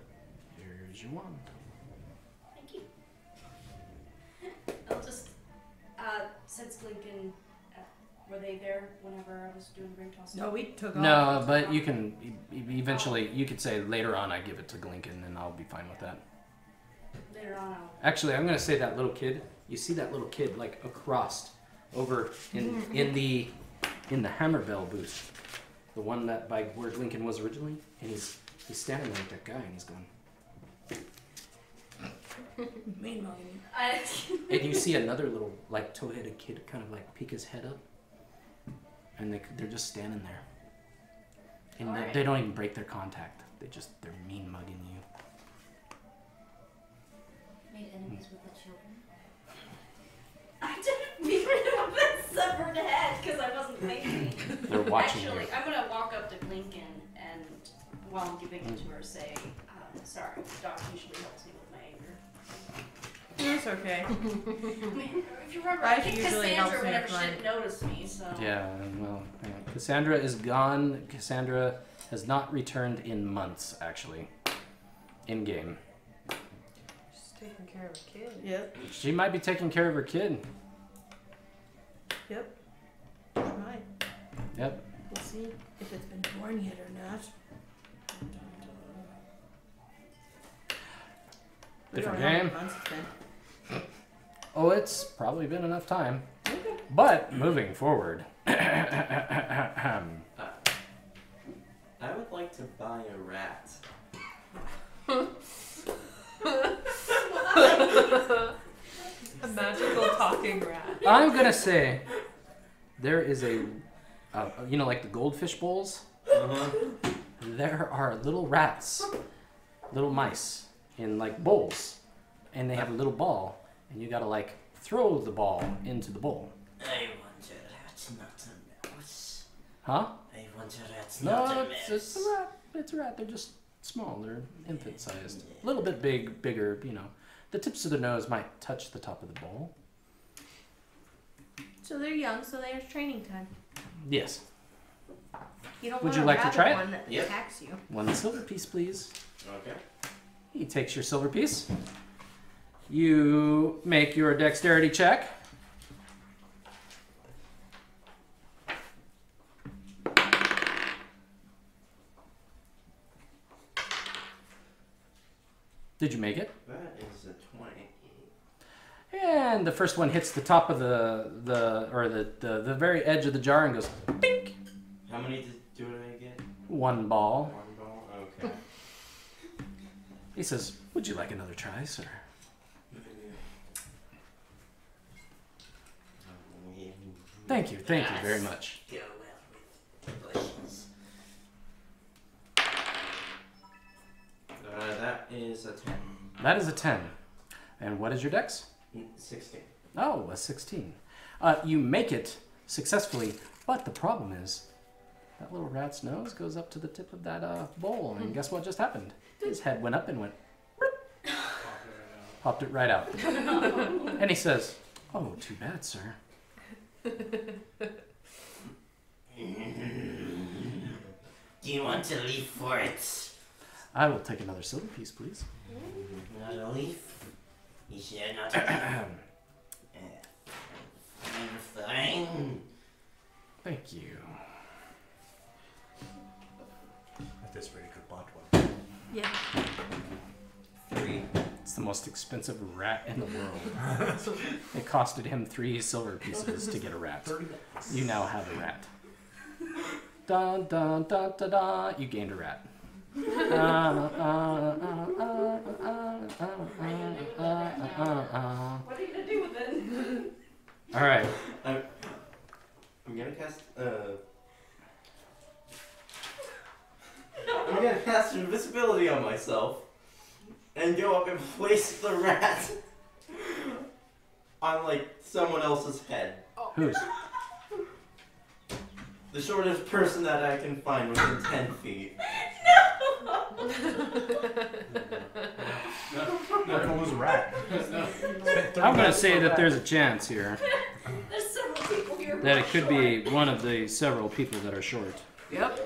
Here's your wand. Thank you. I'll just, since Lincoln, were they there whenever I was doing the ring toss? No, we took off. No, but you can eventually, you could say later on I give it to Glinken and I'll be fine with that. Later on, Actually, I'm going to say that little kid, you see that little kid like across over in the Hammerbell booth. The one that by where Lincoln was originally, and he's standing there with that guy and he's going. Mean mugging. And you see another little like tow-headed kid kind of like peek his head up. And they're just standing there. And Alright. they don't even break their contact. They're mean mugging you. Made enemies with the children. I didn't mean to have severed head because I wasn't thinking. They're watching Actually, you. I'm gonna walk up to Lincoln and while I'm giving it to her, say, "Sorry, Doc usually helps me with my anger." It's okay. I mean, if you remember, Life I think usually helps Cassandra me whenever with she didn't notice me, so. Yeah, well, yeah. Cassandra is gone. Cassandra has not returned in months, actually. In game. She's taking care of a kid. Yep. She might be taking care of her kid. Yep. Right. Yep. We'll see if it's been born yet or not. We Different don't know how game. many months it's been. Oh, it's probably been enough time. But moving forward. I would like to buy a rat. A magical talking rat. I'm gonna say there is a, you know, like the goldfish bowls. There are little rats, little mice in like bowls, and they have a little ball, and you gotta like throw the ball into the bowl. I want a rat, not a mouse. Huh? I want a rat, not No, a mouse. it's a rat. It's a rat. They're just small. They're infant sized. A little bit bigger. You know, the tips of the nose might touch the top of the bowl. So they're young, so there's training time. Yes. You don't Would want you a like to rabbit try it? one that Yep. attacks you. 1 silver piece, please. Okay. He takes your silver piece. You make your dexterity check. Did you make it? That is a 20. And the first one hits the top of the very edge of the jar and goes bink. How many do I get? 1 ball. 1 ball? Okay. He says, "Would you like another try, sir?" Thank you very much. Go well with the bushes. That is a 10. That is a 10. And what is your dex? 16. Oh, a 16. You make it successfully, but the problem is that little rat's nose goes up to the tip of that bowl, and guess what just happened? His head went up and went, popped it right out. And he says, "Oh, too bad, sir." Do you want a leaf for it? I will take another silver piece, please. Not a leaf? You sure not a leaf? Fine. Thank you. At this rate, I could bought one. Yeah. 3. It's the most expensive rat in the world. It costed him 3 silver pieces to get a rat. You now have a rat. Dun dun dun dun dun. You gained a rat. What are you gonna do with it? All right. I'm gonna cast I'm gonna cast invisibility on myself. and go up and place the rat on like someone else's head. Whose? The shortest person that I can find within 10 feet. What was a rat? I'm gonna say that there's a chance here There's several people here. that it could be one of the several people that are short. Yep.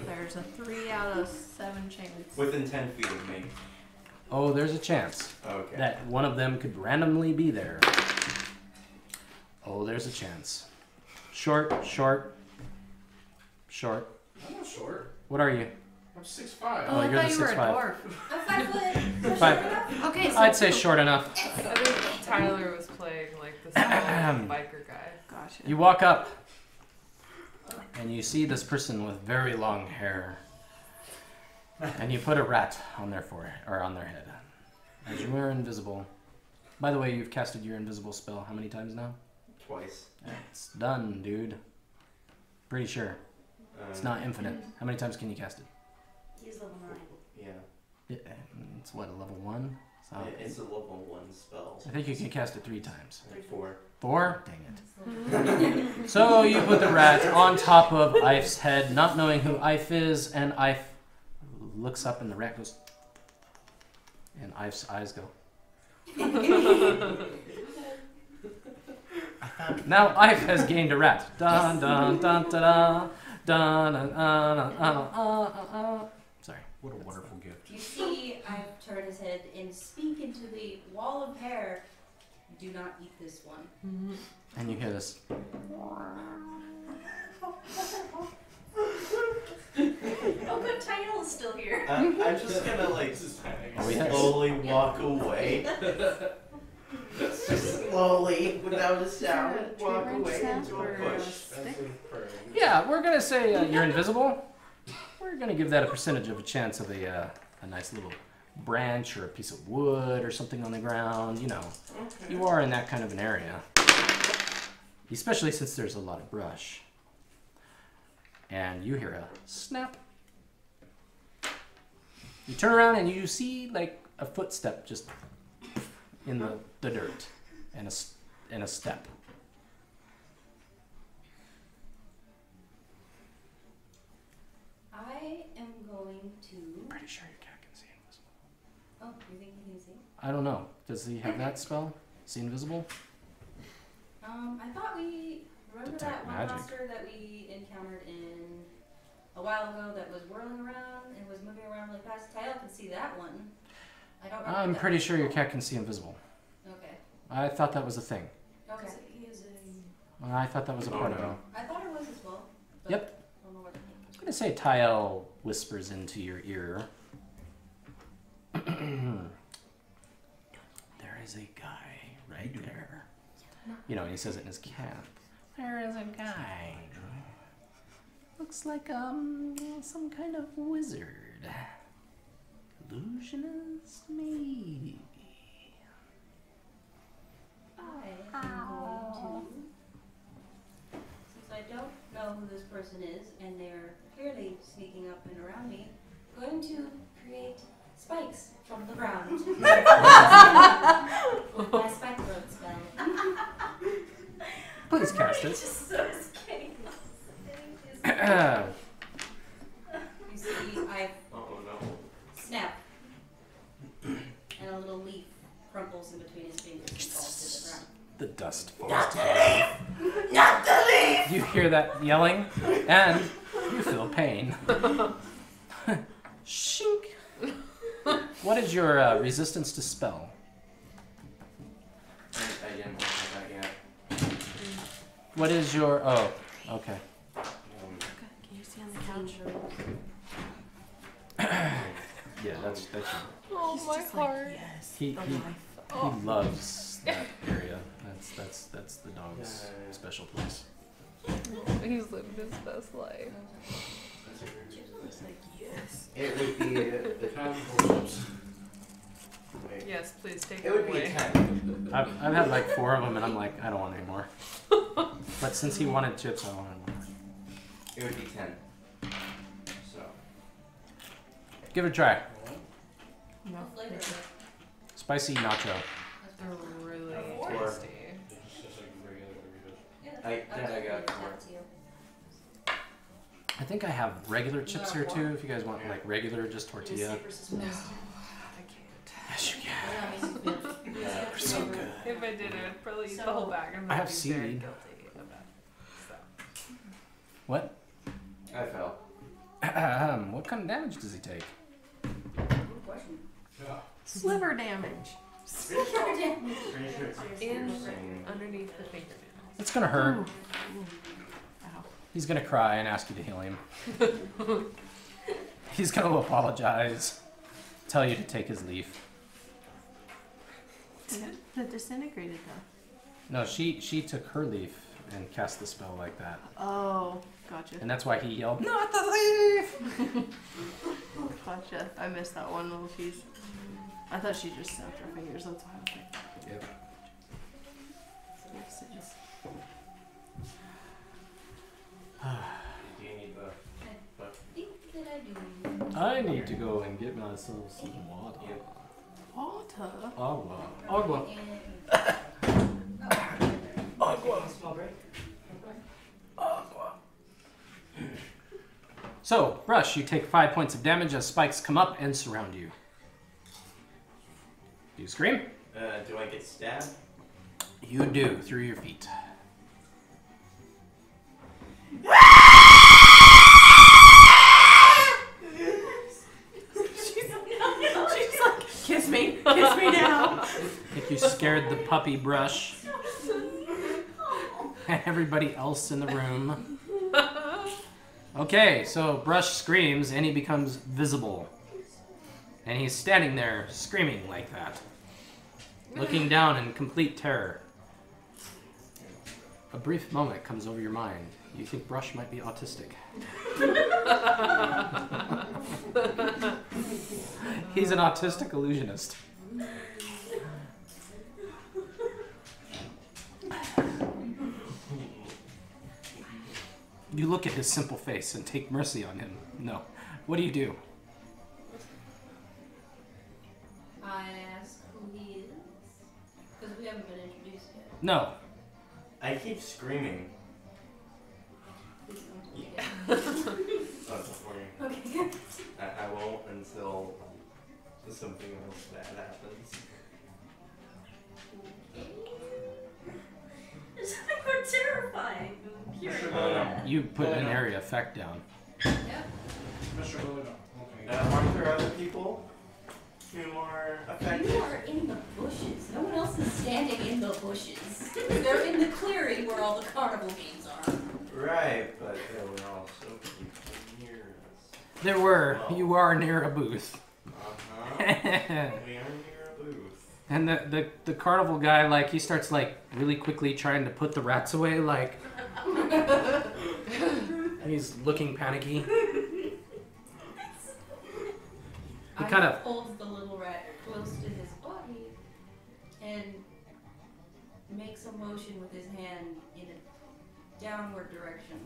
There's a 3 out of 7 chance. Within 10 feet of me. Oh, there's a chance Okay. that one of them could randomly be there. Oh, there's a chance. Short, short, short. I'm not short. What are you? I'm 6'5". Oh, I you're thought the you were a 6'5". dwarf. I'm 5 foot. Five. Okay, so I'd say short enough. I think Tyler was playing like the small biker guy. Gotcha. You walk up, and you see this person with very long hair, and you put a rat on their forehead or on their head. As you are invisible. By the way, you've casted your invisible spell how many times now? Twice. It's done, dude. Pretty sure. It's not infinite. How many times can you cast it? He's level 9. Yeah. It's what, a level 1? So It's a level 1 spell. I think you can cast it 3 times. 4. 4? Dang it. So you put the rat on top of Ife's head, not knowing who Ife is, and Ife looks up and the rat goes, and Ife's eyes go. Now Ife has gained a rat. Dun dun dun da da dun dun dun. Sorry. What a wonderful gift. You see, I've turned his head and speak into the wall of hair. Do not eat this one. And you hear this. Oh, good, Tynell is still here. I'm just gonna like Oh, yes. slowly walk away. Just slowly, without a sound, walk away into a bush. Yeah, we're gonna say you're invisible. We're gonna give that a percentage of a chance of a nice little branch or a piece of wood or something on the ground. You know, you are in that kind of an area, especially since there's a lot of brush. And you hear a snap. You turn around and you see like a footstep just in the dirt, and a step. I am going to. Pretty sure your cat can see invisible. Oh, you think you can see? I don't know. Does he have that spell? See invisible? I thought we remember that one Magic. monster that we encountered in a while ago that was whirling around and was moving around really fast. Tyler can see that one. I don't remember. I'm that pretty one. sure your cat can see invisible. Okay. I thought that was a thing. Okay. He is a... I thought that was a part of it. I thought it was as well. But Yep. I don't know what to think. I'm gonna say Tyel whispers into your ear. There is a guy right there. You know, and he says it in his camp. There is a guy. Looks like some kind of wizard. Illusionist, maybe. I am going to, since I don't know who this person is, and they're clearly sneaking up and around me, going to create spikes from the ground. With my spike road spell. Please cast it. Just so skinny. You see, I Oh no. snap, and a little leaf crumples in between his fingers and falls to the ground. The dust falls to the ground. Not the leaf! You hear that yelling, and you feel pain. Shink. What is your resistance to spell? I didn't look at that yet. What is your... Oh, okay. Can you see on the couch? Yeah, that's your... Oh, He's my just heart. Like, yes, He- the he- life. He loves that area. That's the dog's Yeah. special place. He's living his best life. It's like, yes. It would be wait. Yes, please take It it would be a away. 10. I've had like 4 of them, and I'm like, I don't want any more. But since he wanted chips, I wanted more. It would be 10. So. Give it a try. No. What flavor is it? Spicy nacho. They're really Four. tasty. It's just like regular Doritos. Yeah, I definitely got give four. that to you. I think I have regular chips here too. If you guys want like regular, just tortilla. I can't. Yes, you can. Yeah, makes you feel- They're so good. If I did, I'd probably eat the So- whole bag. And I I'd have be very seaweed. guilty of that. So. What? I fell. What kind of damage does he take? Good question. Yeah. Sliver damage. Pretty sure it's In piercing. underneath the fingernail. It's gonna hurt. Ow. He's gonna cry and ask you to heal him. He's gonna apologize. Tell you to take his leaf. The disintegrated though. No, she took her leaf and cast the spell like that. Oh, gotcha. And that's why he yelled, "Not the leaf!" Gotcha. I missed that one little piece. I thought she just snapped her fingers. That's why I was like, Yep. yes, it just. Do you need the... I think that I do. I need to go and get myself some water. Water. Agua. Agua. Agua. So, Brush, you take 5 points of damage as spikes come up and surround you. Do you scream? do I get stabbed? You do, through your feet. She's like, kiss me now. I think you scared the puppy, Brush. And everybody else in the room. Okay, so Brush screams and he becomes visible. And he's standing there screaming like that, looking down in complete terror. A brief moment comes over your mind. You think Brush might be autistic. He's an autistic illusionist. You look at his simple face and take mercy on him. No. What do you do? I ask who he is. Because we haven't been introduced yet. No. I keep screaming. Please don't. Yeah. Oh, before you. Okay, good. I won't until something else bad happens. It's like we're terrifying. Hearing that. You put an area effect down. Yep. Mr. Luna. Okay. Aren't there other people who are affected? You are in the bushes. No one else is standing in the bushes. They're in the clearing where all the carnival games are. Right, but there were also people near us. There were. Well. You are near a booth. Uh-huh. We are near a booth. And the carnival guy, like, he starts, like, really quickly trying to put the rats away, like... He's looking panicky. He kind of... holds the little rat close to his body and makes a motion with his hand in a downward direction.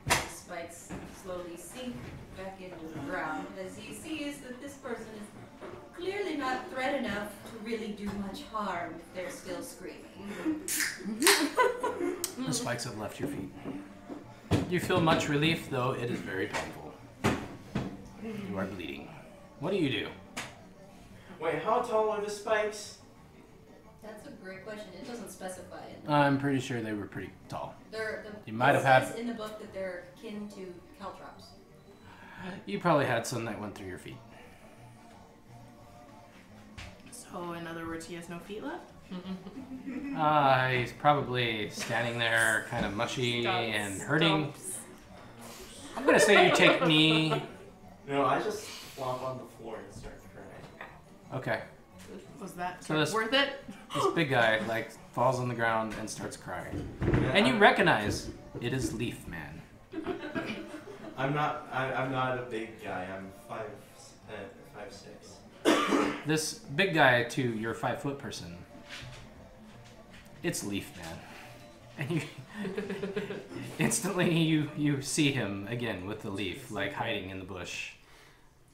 The spikes slowly sink back into the ground as he sees that this person is clearly not threat enough to really do much harm if they're still screaming. The spikes have left your feet. You feel much relief, though it is very painful. You are bleeding. What do you do? Wait, how tall are the spikes? That's a great question. It doesn't specify it. I'm pretty sure they were pretty tall. You might have it had- says in the book that they're akin to caltrops. You probably had some that went through your feet. So, in other words, he has no feet left? He's probably standing there kind of mushy and hurting. I'm gonna say you take me. No, I just flop on the floor and start crying. Okay. Was that So this- worth it? This big guy, like, falls on the ground and starts crying. Yeah, And you recognize it is Leaf Man. I'm not a big guy. I'm 5'6". This big guy to your 5 foot person. It's Leaf Man. And you instantly you see him again with the leaf, like hiding in the bush.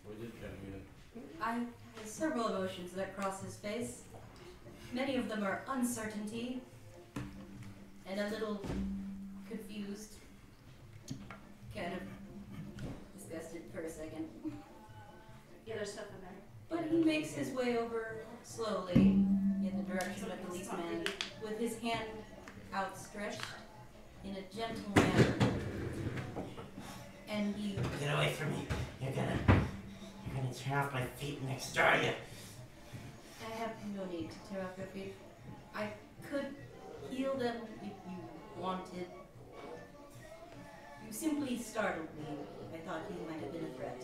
We did get him in. I was several emotions that cross his face. Many of them are uncertainty and a little confused, kind of disgusted for a second. Yeah, there's stuff in there. But he makes his way over slowly in the direction of the policeman with his hand outstretched in a gentle manner. And he... Get away from me. You're gonna tear off my feet next door, you. I have no need to tear off your feet. I could heal them if you wanted. You simply startled me. I thought you might have been a threat.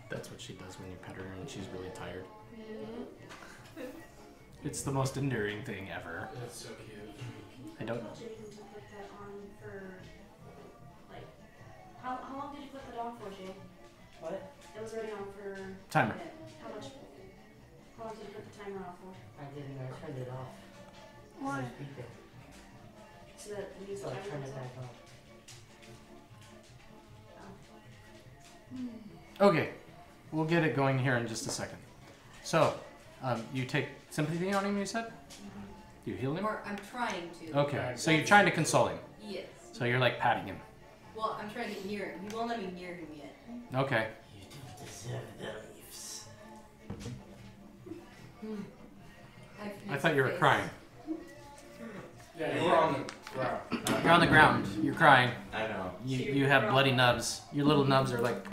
That's what she does when you pet her and she's really tired. It's the most endearing thing ever. That's so cute. I don't. Jaden to put that on for, like, how long did you put that on for, Jay? What? It was already on for Timer. how much? How long did you put the timer on for? I didn't. I turned it off. Why? It was beeping. So that it needs So I timer turned was it on. back on. Okay, we'll get it going here in just a second. So, you take sympathy on him, you said? You heal him? Or I'm trying to. Okay, so you're trying to console him. Yes. So you're like patting him. Well, I'm trying to get near him. He won't let me near him yet. Okay. You don't deserve the leaves. I thought you were crying. Yeah, you were on the ground. You're on the ground. You're crying. I know. You have bloody nubs. Your little nubs are like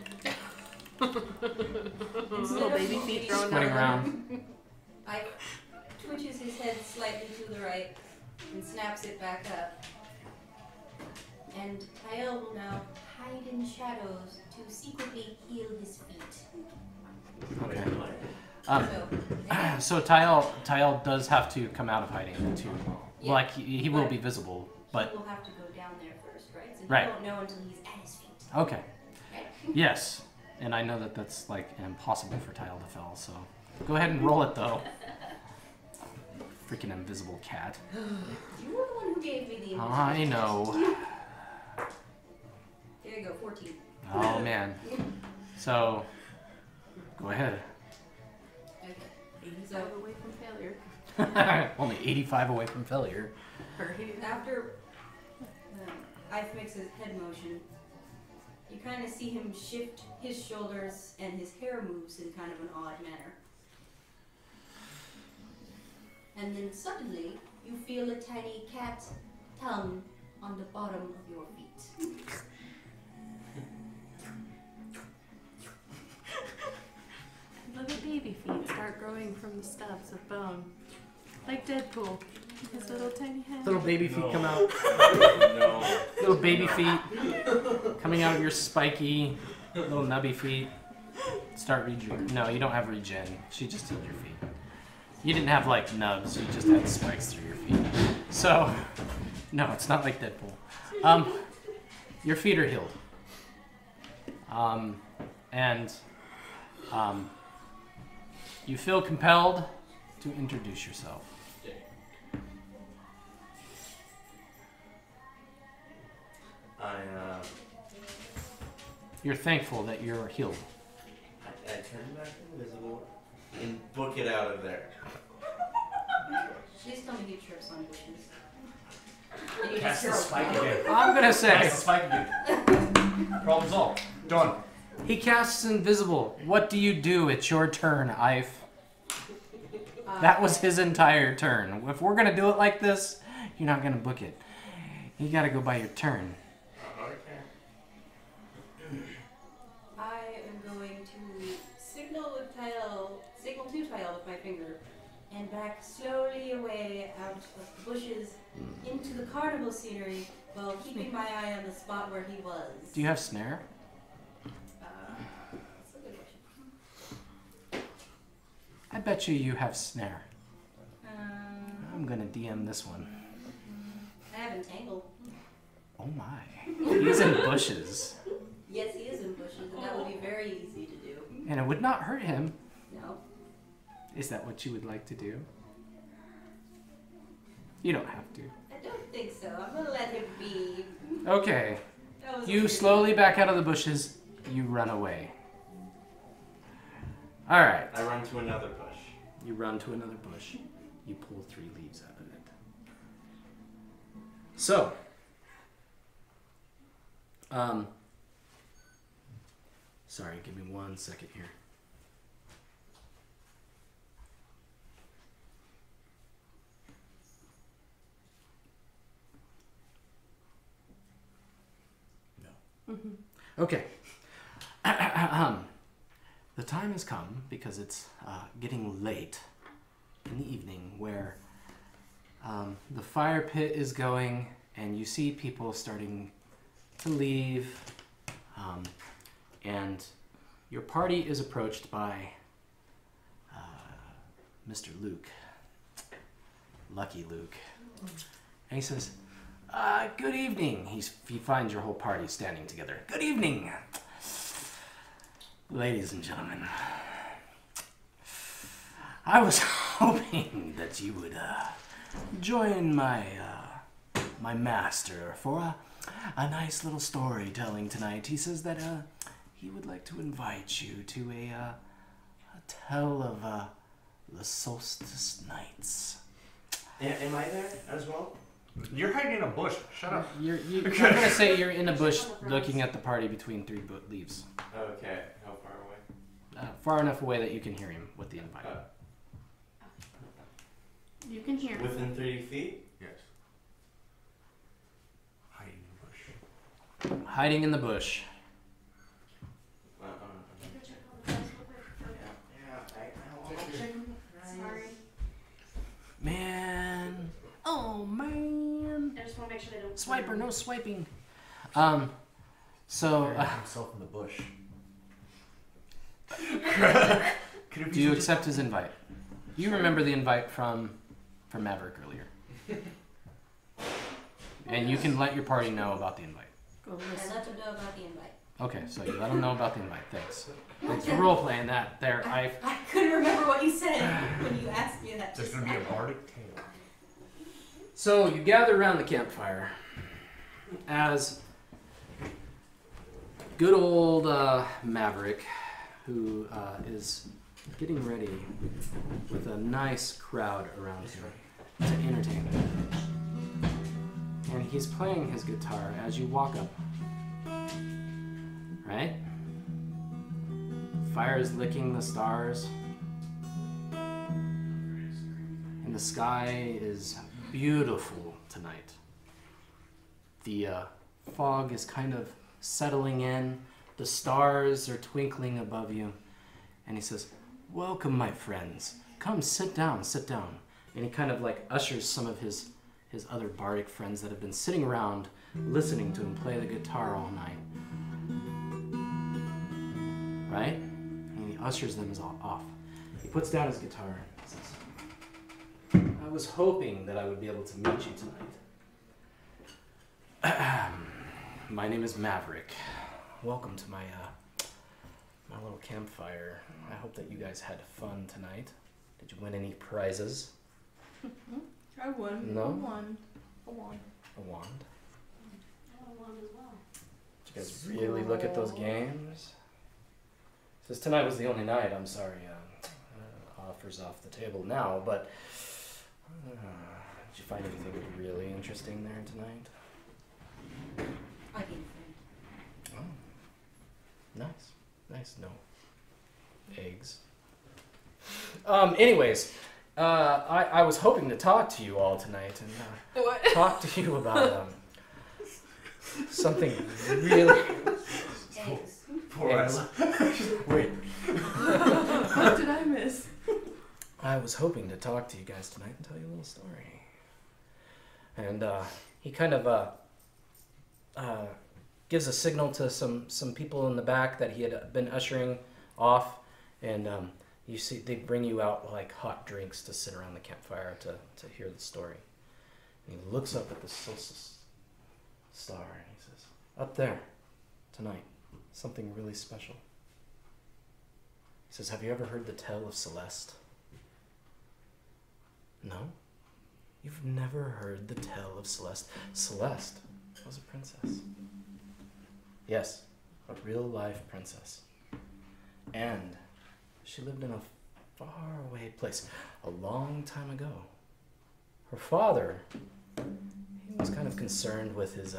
Little baby feet thrown squinting around. I twitches his head slightly to the right and snaps it back up. And Tael will now hide in shadows to secretly heal his feet. Okay. So, So Tael does have to come out of hiding too. Yeah. Like he will be visible, but he will have to go down there first, right? So Right. you won't know until he's at his feet. okay. Right? Yes, and I know that that's like impossible for Tael to fell. So go ahead and roll it though. Freaking invisible cat. You were the one who gave me the invisible I know. There you go, 14. Oh man. So go ahead. Okay. 85 away from failure. Only 85 away from failure. After Ice makes his head motion, you kind of see him shift his shoulders and his hair moves in kind of an odd manner. And then suddenly, you feel a tiny cat tongue on the bottom of your feet. Little baby feet start growing from the stubs of bone. Like Deadpool. His little tiny head. Little baby feet come out. No. Little baby feet coming out of your spiky little nubby feet. Start regen. No, you don't have regen. She just healed your feet. You didn't have like nubs. You just had spikes through your feet. So, no, it's not like Deadpool. Your feet are healed. And you feel compelled to introduce yourself. You're thankful that you're healed. I turn back invisible and book it out of there. Please tell me he trips on bushes. And you Cast just the hear a spike again. I'm gonna say Cast the spike again. Problem solved. Done. he casts invisible. What do you do? It's your turn, Ife. That was his entire turn. If we're gonna do it like this, you're not gonna book it. You gotta go by your turn. I am going to signal to Tael with my finger, and back slowly away out of the bushes into the carnival scenery while keeping my eye on the spot where he was. Do you have snare? That's a good question. I bet you have snare. Um, I'm gonna DM this one. I have entangled. Oh my. He's in bushes. Yes, he is in bushes, and that would be very easy to do. And it would not hurt him. No. Is that what you would like to do? You don't have to. I don't think so. I'm gonna let him be. Okay. That was You weird. slowly back out of the bushes. You run away. All right. I run to another bush. You run to another bush. You pull 3 leaves out of it. So, sorry, give me 1 second here. No. Okay. The time has come, because it's getting late in the evening, where the fire pit is going and you see people starting to leave, and your party is approached by Mr. Luke, Lucky Luke, and he says, good evening. He finds your whole party standing together. Good evening, ladies and gentlemen. I was hoping that you would join my my master for a nice little storytelling tonight. He says that he would like to invite you to a tell of the solstice nights. Am I there as well? You're hiding in a bush. Shut up. I'm gonna say you're in a bush looking at the party between 3 leaves. Okay. How far away? Far enough away that you can hear him with the invite. You can hear. Within 30 feet? Yes. Hiding in the bush. Hiding in the bush. Sorry. Man. Oh, man. I just want to make sure they don't. Swiper, no swiping. So, himself in the bush. do you accept his invite? You remember the invite from Maverick earlier. And you can let your party know about the invite. I let them know about the invite. Okay, so you let them know about the invite. Thanks. Thanks for role-playing that there. I couldn't remember what you said when you asked me that. There's going to be a bardic tale. So you gather around the campfire as good old Maverick, who is getting ready with a nice crowd around him to entertain them. And he's playing his guitar as you walk up. Right? Fire is licking the stars. And the sky is beautiful tonight. The fog is kind of settling in. The stars are twinkling above you. And he says, welcome, my friends. Come, sit down, sit down. And he kind of like ushers some of his other bardic friends that have been sitting around listening to him play the guitar all night. Right? And he ushers them off. He puts down his guitar and says, I was hoping that I would be able to meet you tonight. My name is Maverick. Welcome to my my little campfire. I hope that you guys had fun tonight. Did you win any prizes? I won. No? A wand. A wand? I want one as well. Did you guys really look at those games? Says tonight was the only night. I'm sorry. Offers off the table now, but did you find anything really interesting there tonight? I didn't. Oh, nice, nice. No eggs. Anyways, I was hoping to talk to you all tonight and talk to you about something really. Eggs. Eggs. Wait. What did I miss? I was hoping to talk to you guys tonight and tell you a little story. And he kind of gives a signal to some people in the back that he had been ushering off, and you see they bring you out like hot drinks to sit around the campfire to hear the story. And he looks up at the solstice star and he says, up there tonight, something really special. He says, have you ever heard the tale of Celeste? No? You've never heard the tale of Celeste? Celeste was a princess. Yes, a real life princess. And she lived in a faraway place a long time ago. Her father, he was kind of concerned with his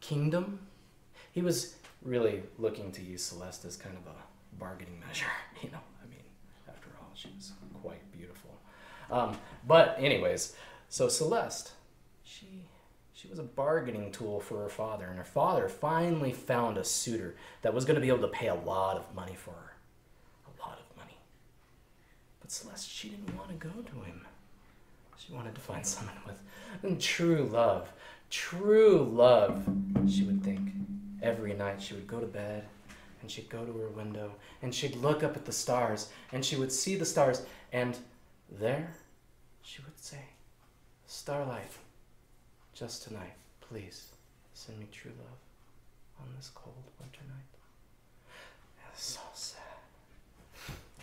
kingdom. He was really looking to use Celeste as kind of a bargaining measure, you know. I mean, after all, she was quite beautiful. But anyways, so Celeste, she was a bargaining tool for her father, and her father finally found a suitor that was going to be able to pay a lot of money for her. A lot of money. But Celeste, she didn't want to go to him. She wanted to find someone with true love. True love, she would think. Every night she would go to bed, and she'd go to her window, and she'd look up at the stars, and she would see the stars, and there she would say, "Starlight, just tonight, please send me true love on this cold winter night." That's so sad.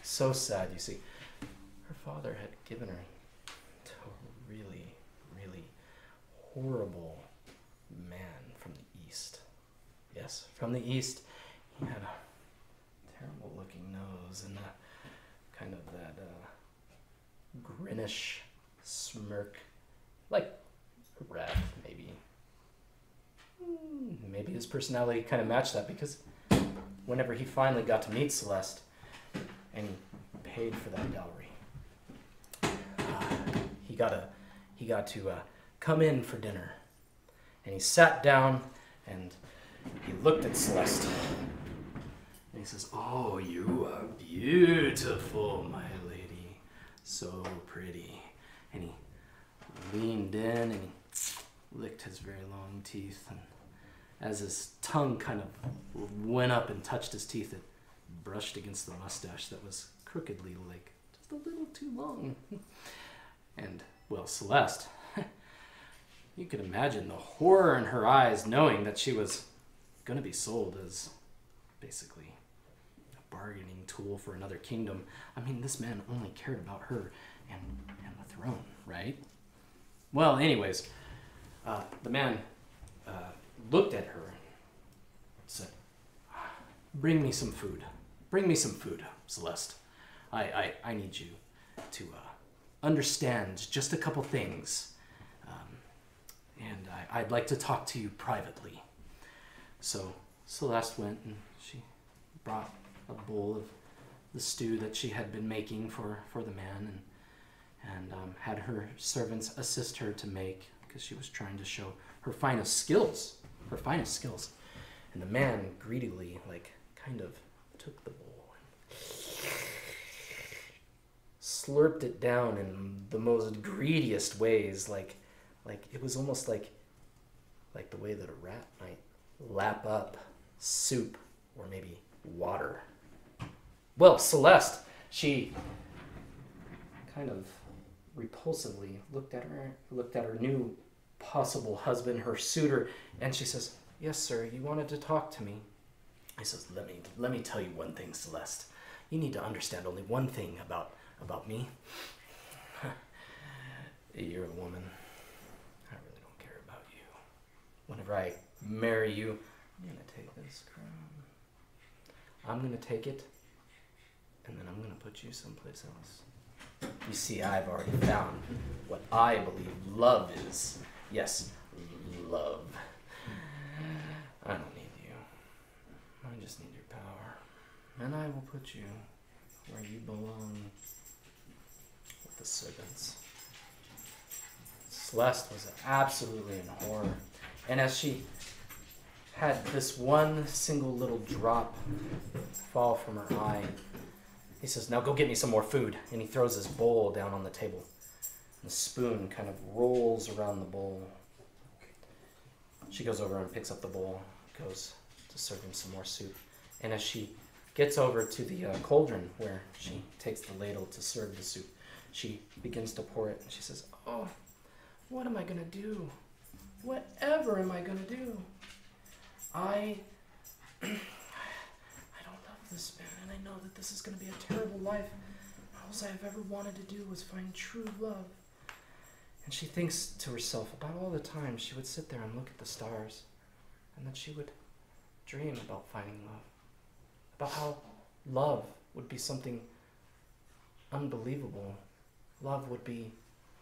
So sad, you see. Her father had given her to a really, really horrible man from the East. Yes, from the East. He had a terrible looking nose and kind of that grinnish smirk, like a rat, maybe. Maybe his personality kind of matched that, because whenever he finally got to meet Celeste and he paid for that dowry, he got to come in for dinner, and he sat down and he looked at Celeste and he says, "Oh, you are beautiful, my lady, so pretty." And he leaned in and he licked his very long teeth, and as his tongue kind of went up and touched his teeth, it brushed against the mustache that was crookedly, like, just a little too long. And, well, Celeste, you could imagine the horror in her eyes, knowing that she was going to be sold as basically a bargaining tool for another kingdom. I mean, this man only cared about her and the throne, right? Well, anyways, the man looked at her and said, "Bring me some food. Bring me some food, Celeste. I need you to understand just a couple things. And I'd like to talk to you privately." So Celeste went and she brought a bowl of the stew that she had been making for the man, and had her servants assist her to make, because she was trying to show her finest skills. And the man greedily, like, kind of took the bowl and slurped it down in the most greediest ways, like it was almost like the way that a rat might lap up soup or maybe water. Well, Celeste, she kind of repulsively looked at her new possible husband, her suitor, and she says, "Yes, sir, you wanted to talk to me." He says, let me tell you one thing, Celeste. You need to understand only one thing about me. You're a woman. I really don't care about you. Whenever I marry you, I'm going to take this crown. I'm going to take it, and then I'm going to put you someplace else. You see, I've already found what I believe love is. Yes, love. I don't need you. I just need your power. And I will put you where you belong, with the servants. Celeste was absolutely in horror. And as she had this one single little drop fall from her eye, he says, "Now go get me some more food." And he throws his bowl down on the table. And the spoon kind of rolls around the bowl. She goes over and picks up the bowl, goes to serve him some more soup. And as she gets over to the cauldron where she takes the ladle to serve the soup, she begins to pour it. And she says, "Oh, what am I going to do? Whatever am I going to do? I don't love this man, and I know that this is going to be a terrible life. All I've ever wanted to do was find true love." And she thinks to herself about all the time she would sit there and look at the stars, and that she would dream about finding love, about how love would be something unbelievable. Love would be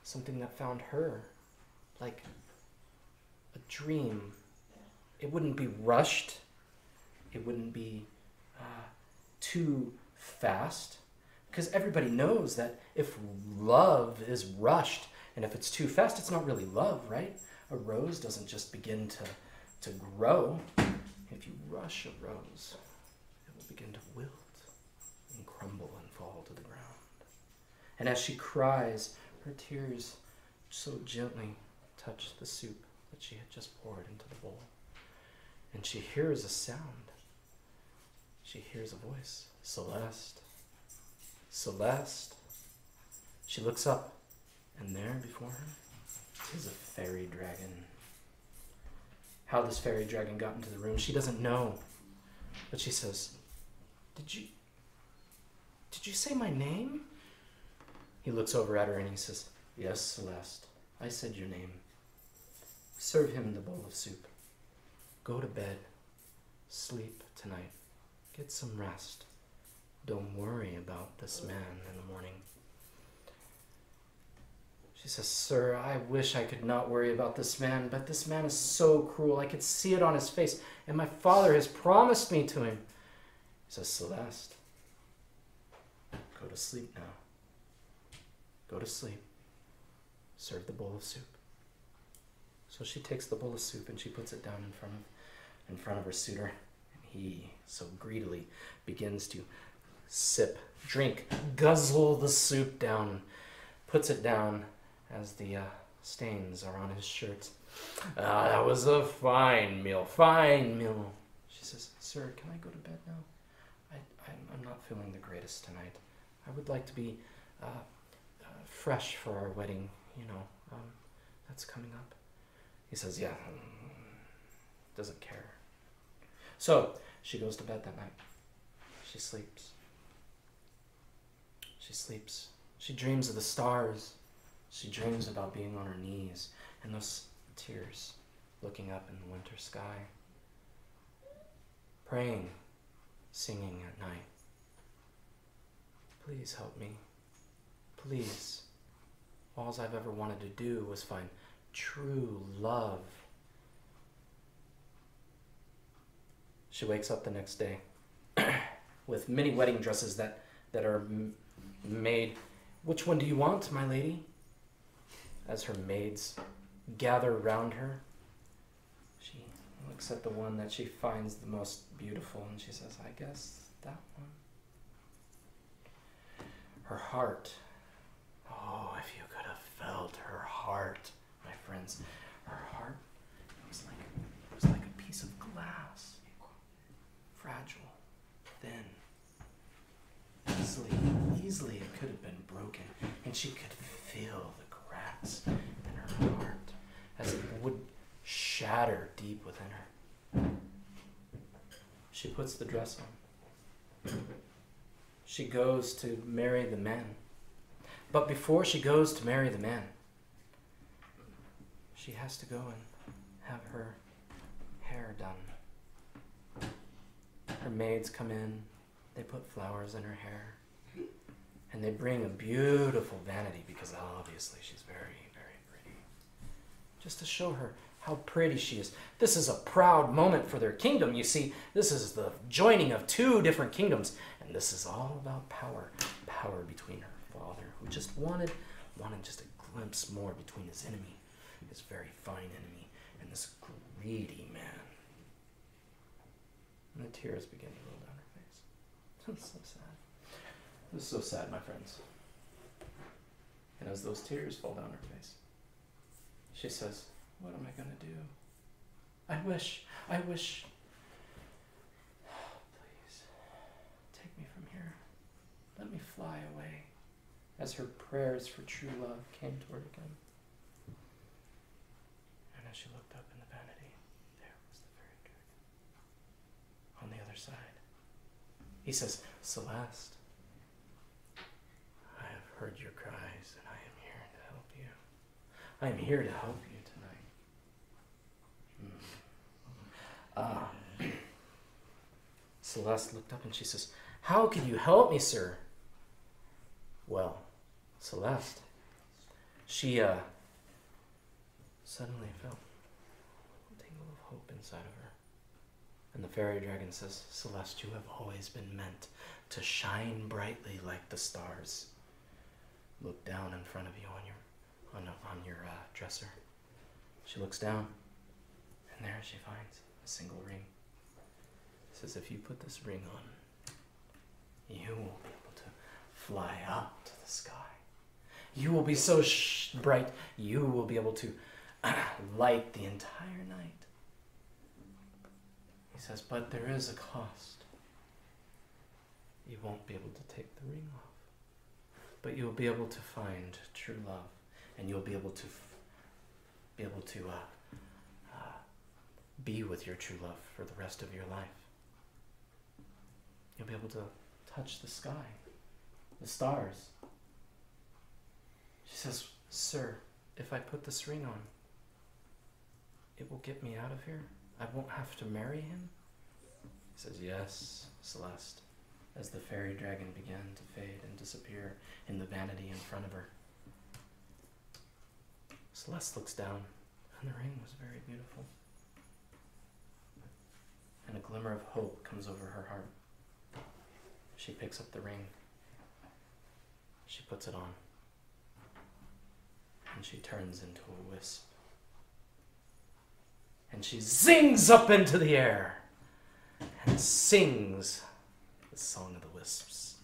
something that found her, like a dream. It wouldn't be rushed. It wouldn't be too fast. Because everybody knows that if love is rushed and if it's too fast, it's not really love, right? A rose doesn't just begin to grow. If you rush a rose, it will begin to wilt and crumble and fall to the ground. And as she cries, her tears so gently touch the soup that she had just poured into the bowl. And she hears a sound. She hears a voice. Celeste. Celeste. She looks up, and there before her is a fairy dragon. How this fairy dragon got into the room, she doesn't know. But she says, Did you say my name? He looks over at her and he says, Yes, Celeste, I said your name. Serve him the bowl of soup. Go to bed. Sleep tonight. Get some rest. Don't worry about this man in the morning. She says, Sir, I wish I could not worry about this man, but this man is so cruel. I could see it on his face, and my father has promised me to him. He says, Celeste, go to sleep now. Go to sleep. Serve the bowl of soup. So she takes the bowl of soup and she puts it down in front of her suitor. And he so greedily begins to sip, drink, guzzle the soup down, puts it down as the stains are on his shirt. That was a fine meal, fine meal. She says, Sir, can I go to bed now? I'm not feeling the greatest tonight. I would like to be fresh for our wedding, that's coming up. He says, yeah, doesn't care. So she goes to bed that night. She sleeps. She sleeps. She dreams of the stars. She dreams about being on her knees and those tears looking up in the winter sky. Praying, singing at night. Please help me. Please. All I've ever wanted to do was find true love. She wakes up the next day with many wedding dresses that are made. Which one do you want, my lady? As her maids gather around her, she looks at the one that she finds the most beautiful and she says, I guess that one. Her heart. Oh, if you could have felt her heart, my friends. Her heart was like a piece of glass. Fragile, thin. Easily it could have been broken. And she could feel the cracks in her heart as it would shatter deep within her. She puts the dress on. She goes to marry the man. But before she goes to marry the man, she has to go and have her hair done. Her maids come in, they put flowers in her hair, and they bring a beautiful vanity because obviously she's very, very pretty. Just to show her how pretty she is. This is a proud moment for their kingdom, you see. This is the joining of two different kingdoms, and this is all about power. Power between her father, who just wanted just a glimpse more between his enemy, his very fine enemy, and this greedy man. And the tears begin to roll down her face. It's so sad. This is so sad, my friends. And as those tears fall down her face, she says, what am I going to do? I wish, please, take me from here. Let me fly away. As her prayers for true love came to her again. And as she looked up in the vanity, there was the fairy dragon. On the other side, he says, Celeste, I have heard your cries and I am here to help you. I am here to help you tonight. Celeste looked up and she says, How can you help me, sir? Well, Celeste, she suddenly felt a tingle of hope inside of her. And the fairy dragon says, Celeste, you have always been meant to shine brightly like the stars. Look down in front of you on your dresser. She looks down, and there she finds a single ring. Says, if you put this ring on, you will be able to fly up to the sky. You will be so bright, you will be able to light the entire night. He says, but there is a cost. You won't be able to take the ring off, but you'll be able to find true love, and you'll be able to be with your true love for the rest of your life. You'll be able to touch the sky, the stars. She says, sir, if I put this ring on, it will get me out of here? I won't have to marry him? He says, yes, Celeste, as the fairy dragon began to fade and disappear in the vanity in front of her. Celeste looks down, and the ring was very beautiful. And a glimmer of hope comes over her heart. She picks up the ring. She puts it on. And she turns into a wisp. And she zings up into the air and sings the song of the wisps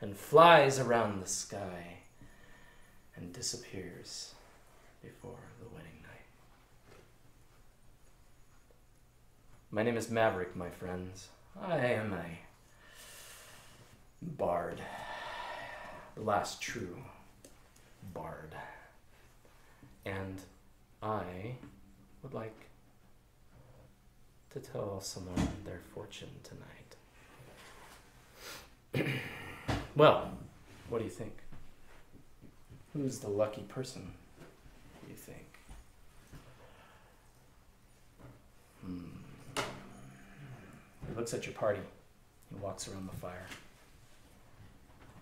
and flies around the sky and disappears before the wedding night. My name is Maverick, my friends. I am a bard, the last true bard. And I would like to tell someone their fortune tonight. Well, what do you think? Who's the lucky person, do you think? He looks at your party. He walks around the fire.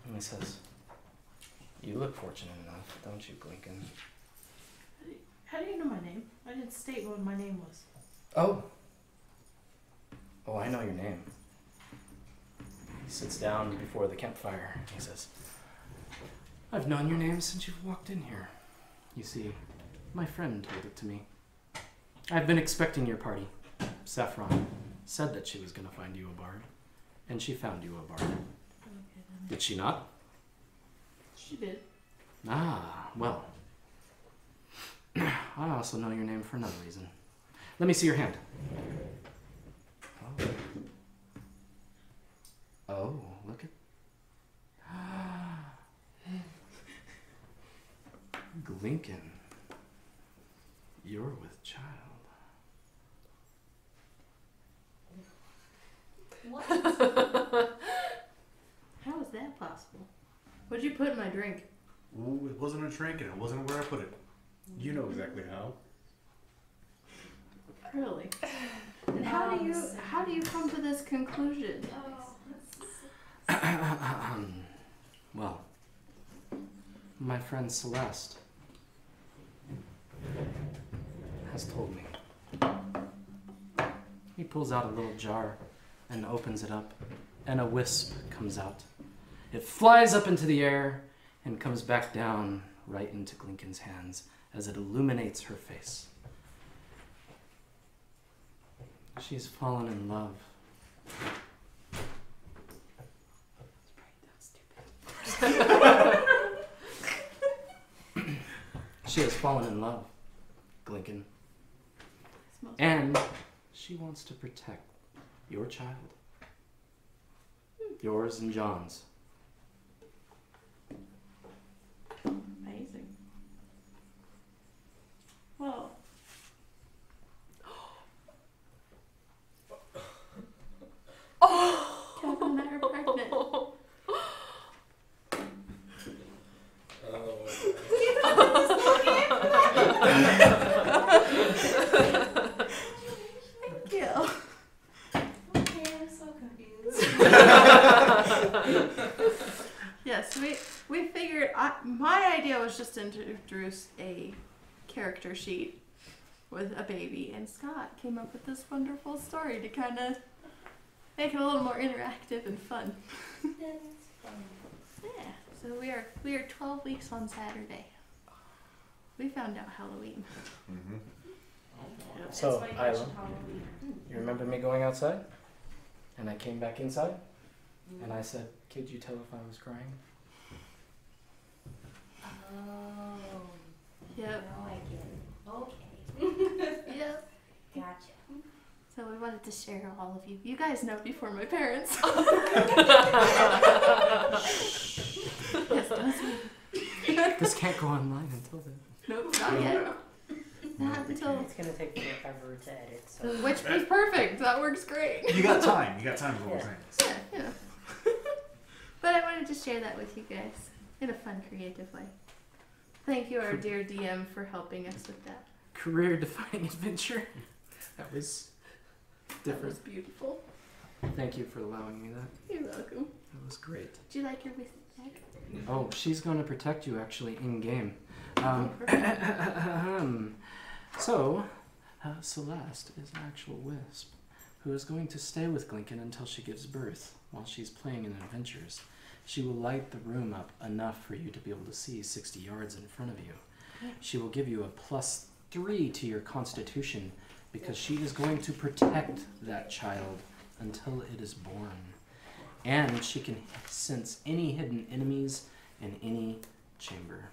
And he says, you look fortunate enough, don't you, Glinken? How do you know my name? I didn't state what my name was. Oh, I know your name. He sits down before the campfire. He says, I've known your name since you've walked in here. You see, my friend told it to me. I've been expecting your party. Saffron said that she was going to find you a bard, and she found you a bard. Okay, then. Did she not? She did. Ah, well. I also know your name for another reason. Let me see your hand. Oh, look at... Glinken, you're with child. What? How is that possible? What'd you put in my drink? Ooh, it wasn't a drink and it wasn't where I put it. You know exactly how. Really? And how do you come to this conclusion? Well, my friend Celeste has told me. He pulls out a little jar and opens it up, and a wisp comes out. It flies up into the air and comes back down right into Glinken's hands as it illuminates her face. She's fallen in love. She has fallen in love, Glinken. And she wants to protect your child. Yours and John's. Amazing. Well. Kevin and I are pregnant. Thank you. Okay, I'm so confused. my idea was just to introduce a character sheet with a baby, and Scott came up with this wonderful story to kind of make it a little more interactive and fun. That's fun. Yeah. So we are 12 weeks on Saturday. We found out Halloween. Mm-hmm. So, That's my Isla, question, Halloween. you remember me going outside? And I came back inside? And I said, could you tell if I was crying? Oh. Yep. Now I get it. Okay. Yep. Gotcha. So we wanted to share all of you. You guys know before my parents. Yes, that's me. This can't go online until then. Nope, not yet. Not until. It's gonna take forever to edit. So. Which was perfect. That works great. You got time. You got time for all things. Yeah, yeah. But I wanted to share that with you guys in a fun, creative way. Thank you, our dear DM, for helping us with that. Career-defining adventure. That was That different. was beautiful. Thank you for allowing me that. You're welcome. That was great. Do you like your wisdom bag? Oh, she's going to protect you actually in game. So, Celeste is an actual wisp who is going to stay with Glinken until she gives birth while she's playing in adventures. She will light the room up enough for you to be able to see 60 yards in front of you. She will give you a +3 to your constitution because she is going to protect that child until it is born. And she can sense any hidden enemies in any chamber.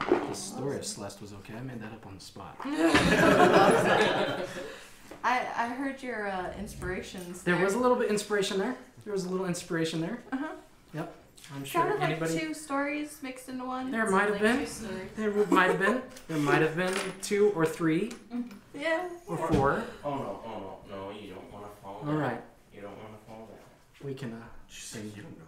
The story of Celeste was okay. I made that up on the spot. I heard your inspirations. There was a little bit inspiration there. There was a little inspiration there. Uh-huh. Yep. I'm sure Sounded like anybody. 2 stories mixed into one. There might have been. There might have been. There might have been 2 or 3 Yeah. or 4. Oh no, you don't want to fall All down. right. You don't want to fall down. We can. She said you don't know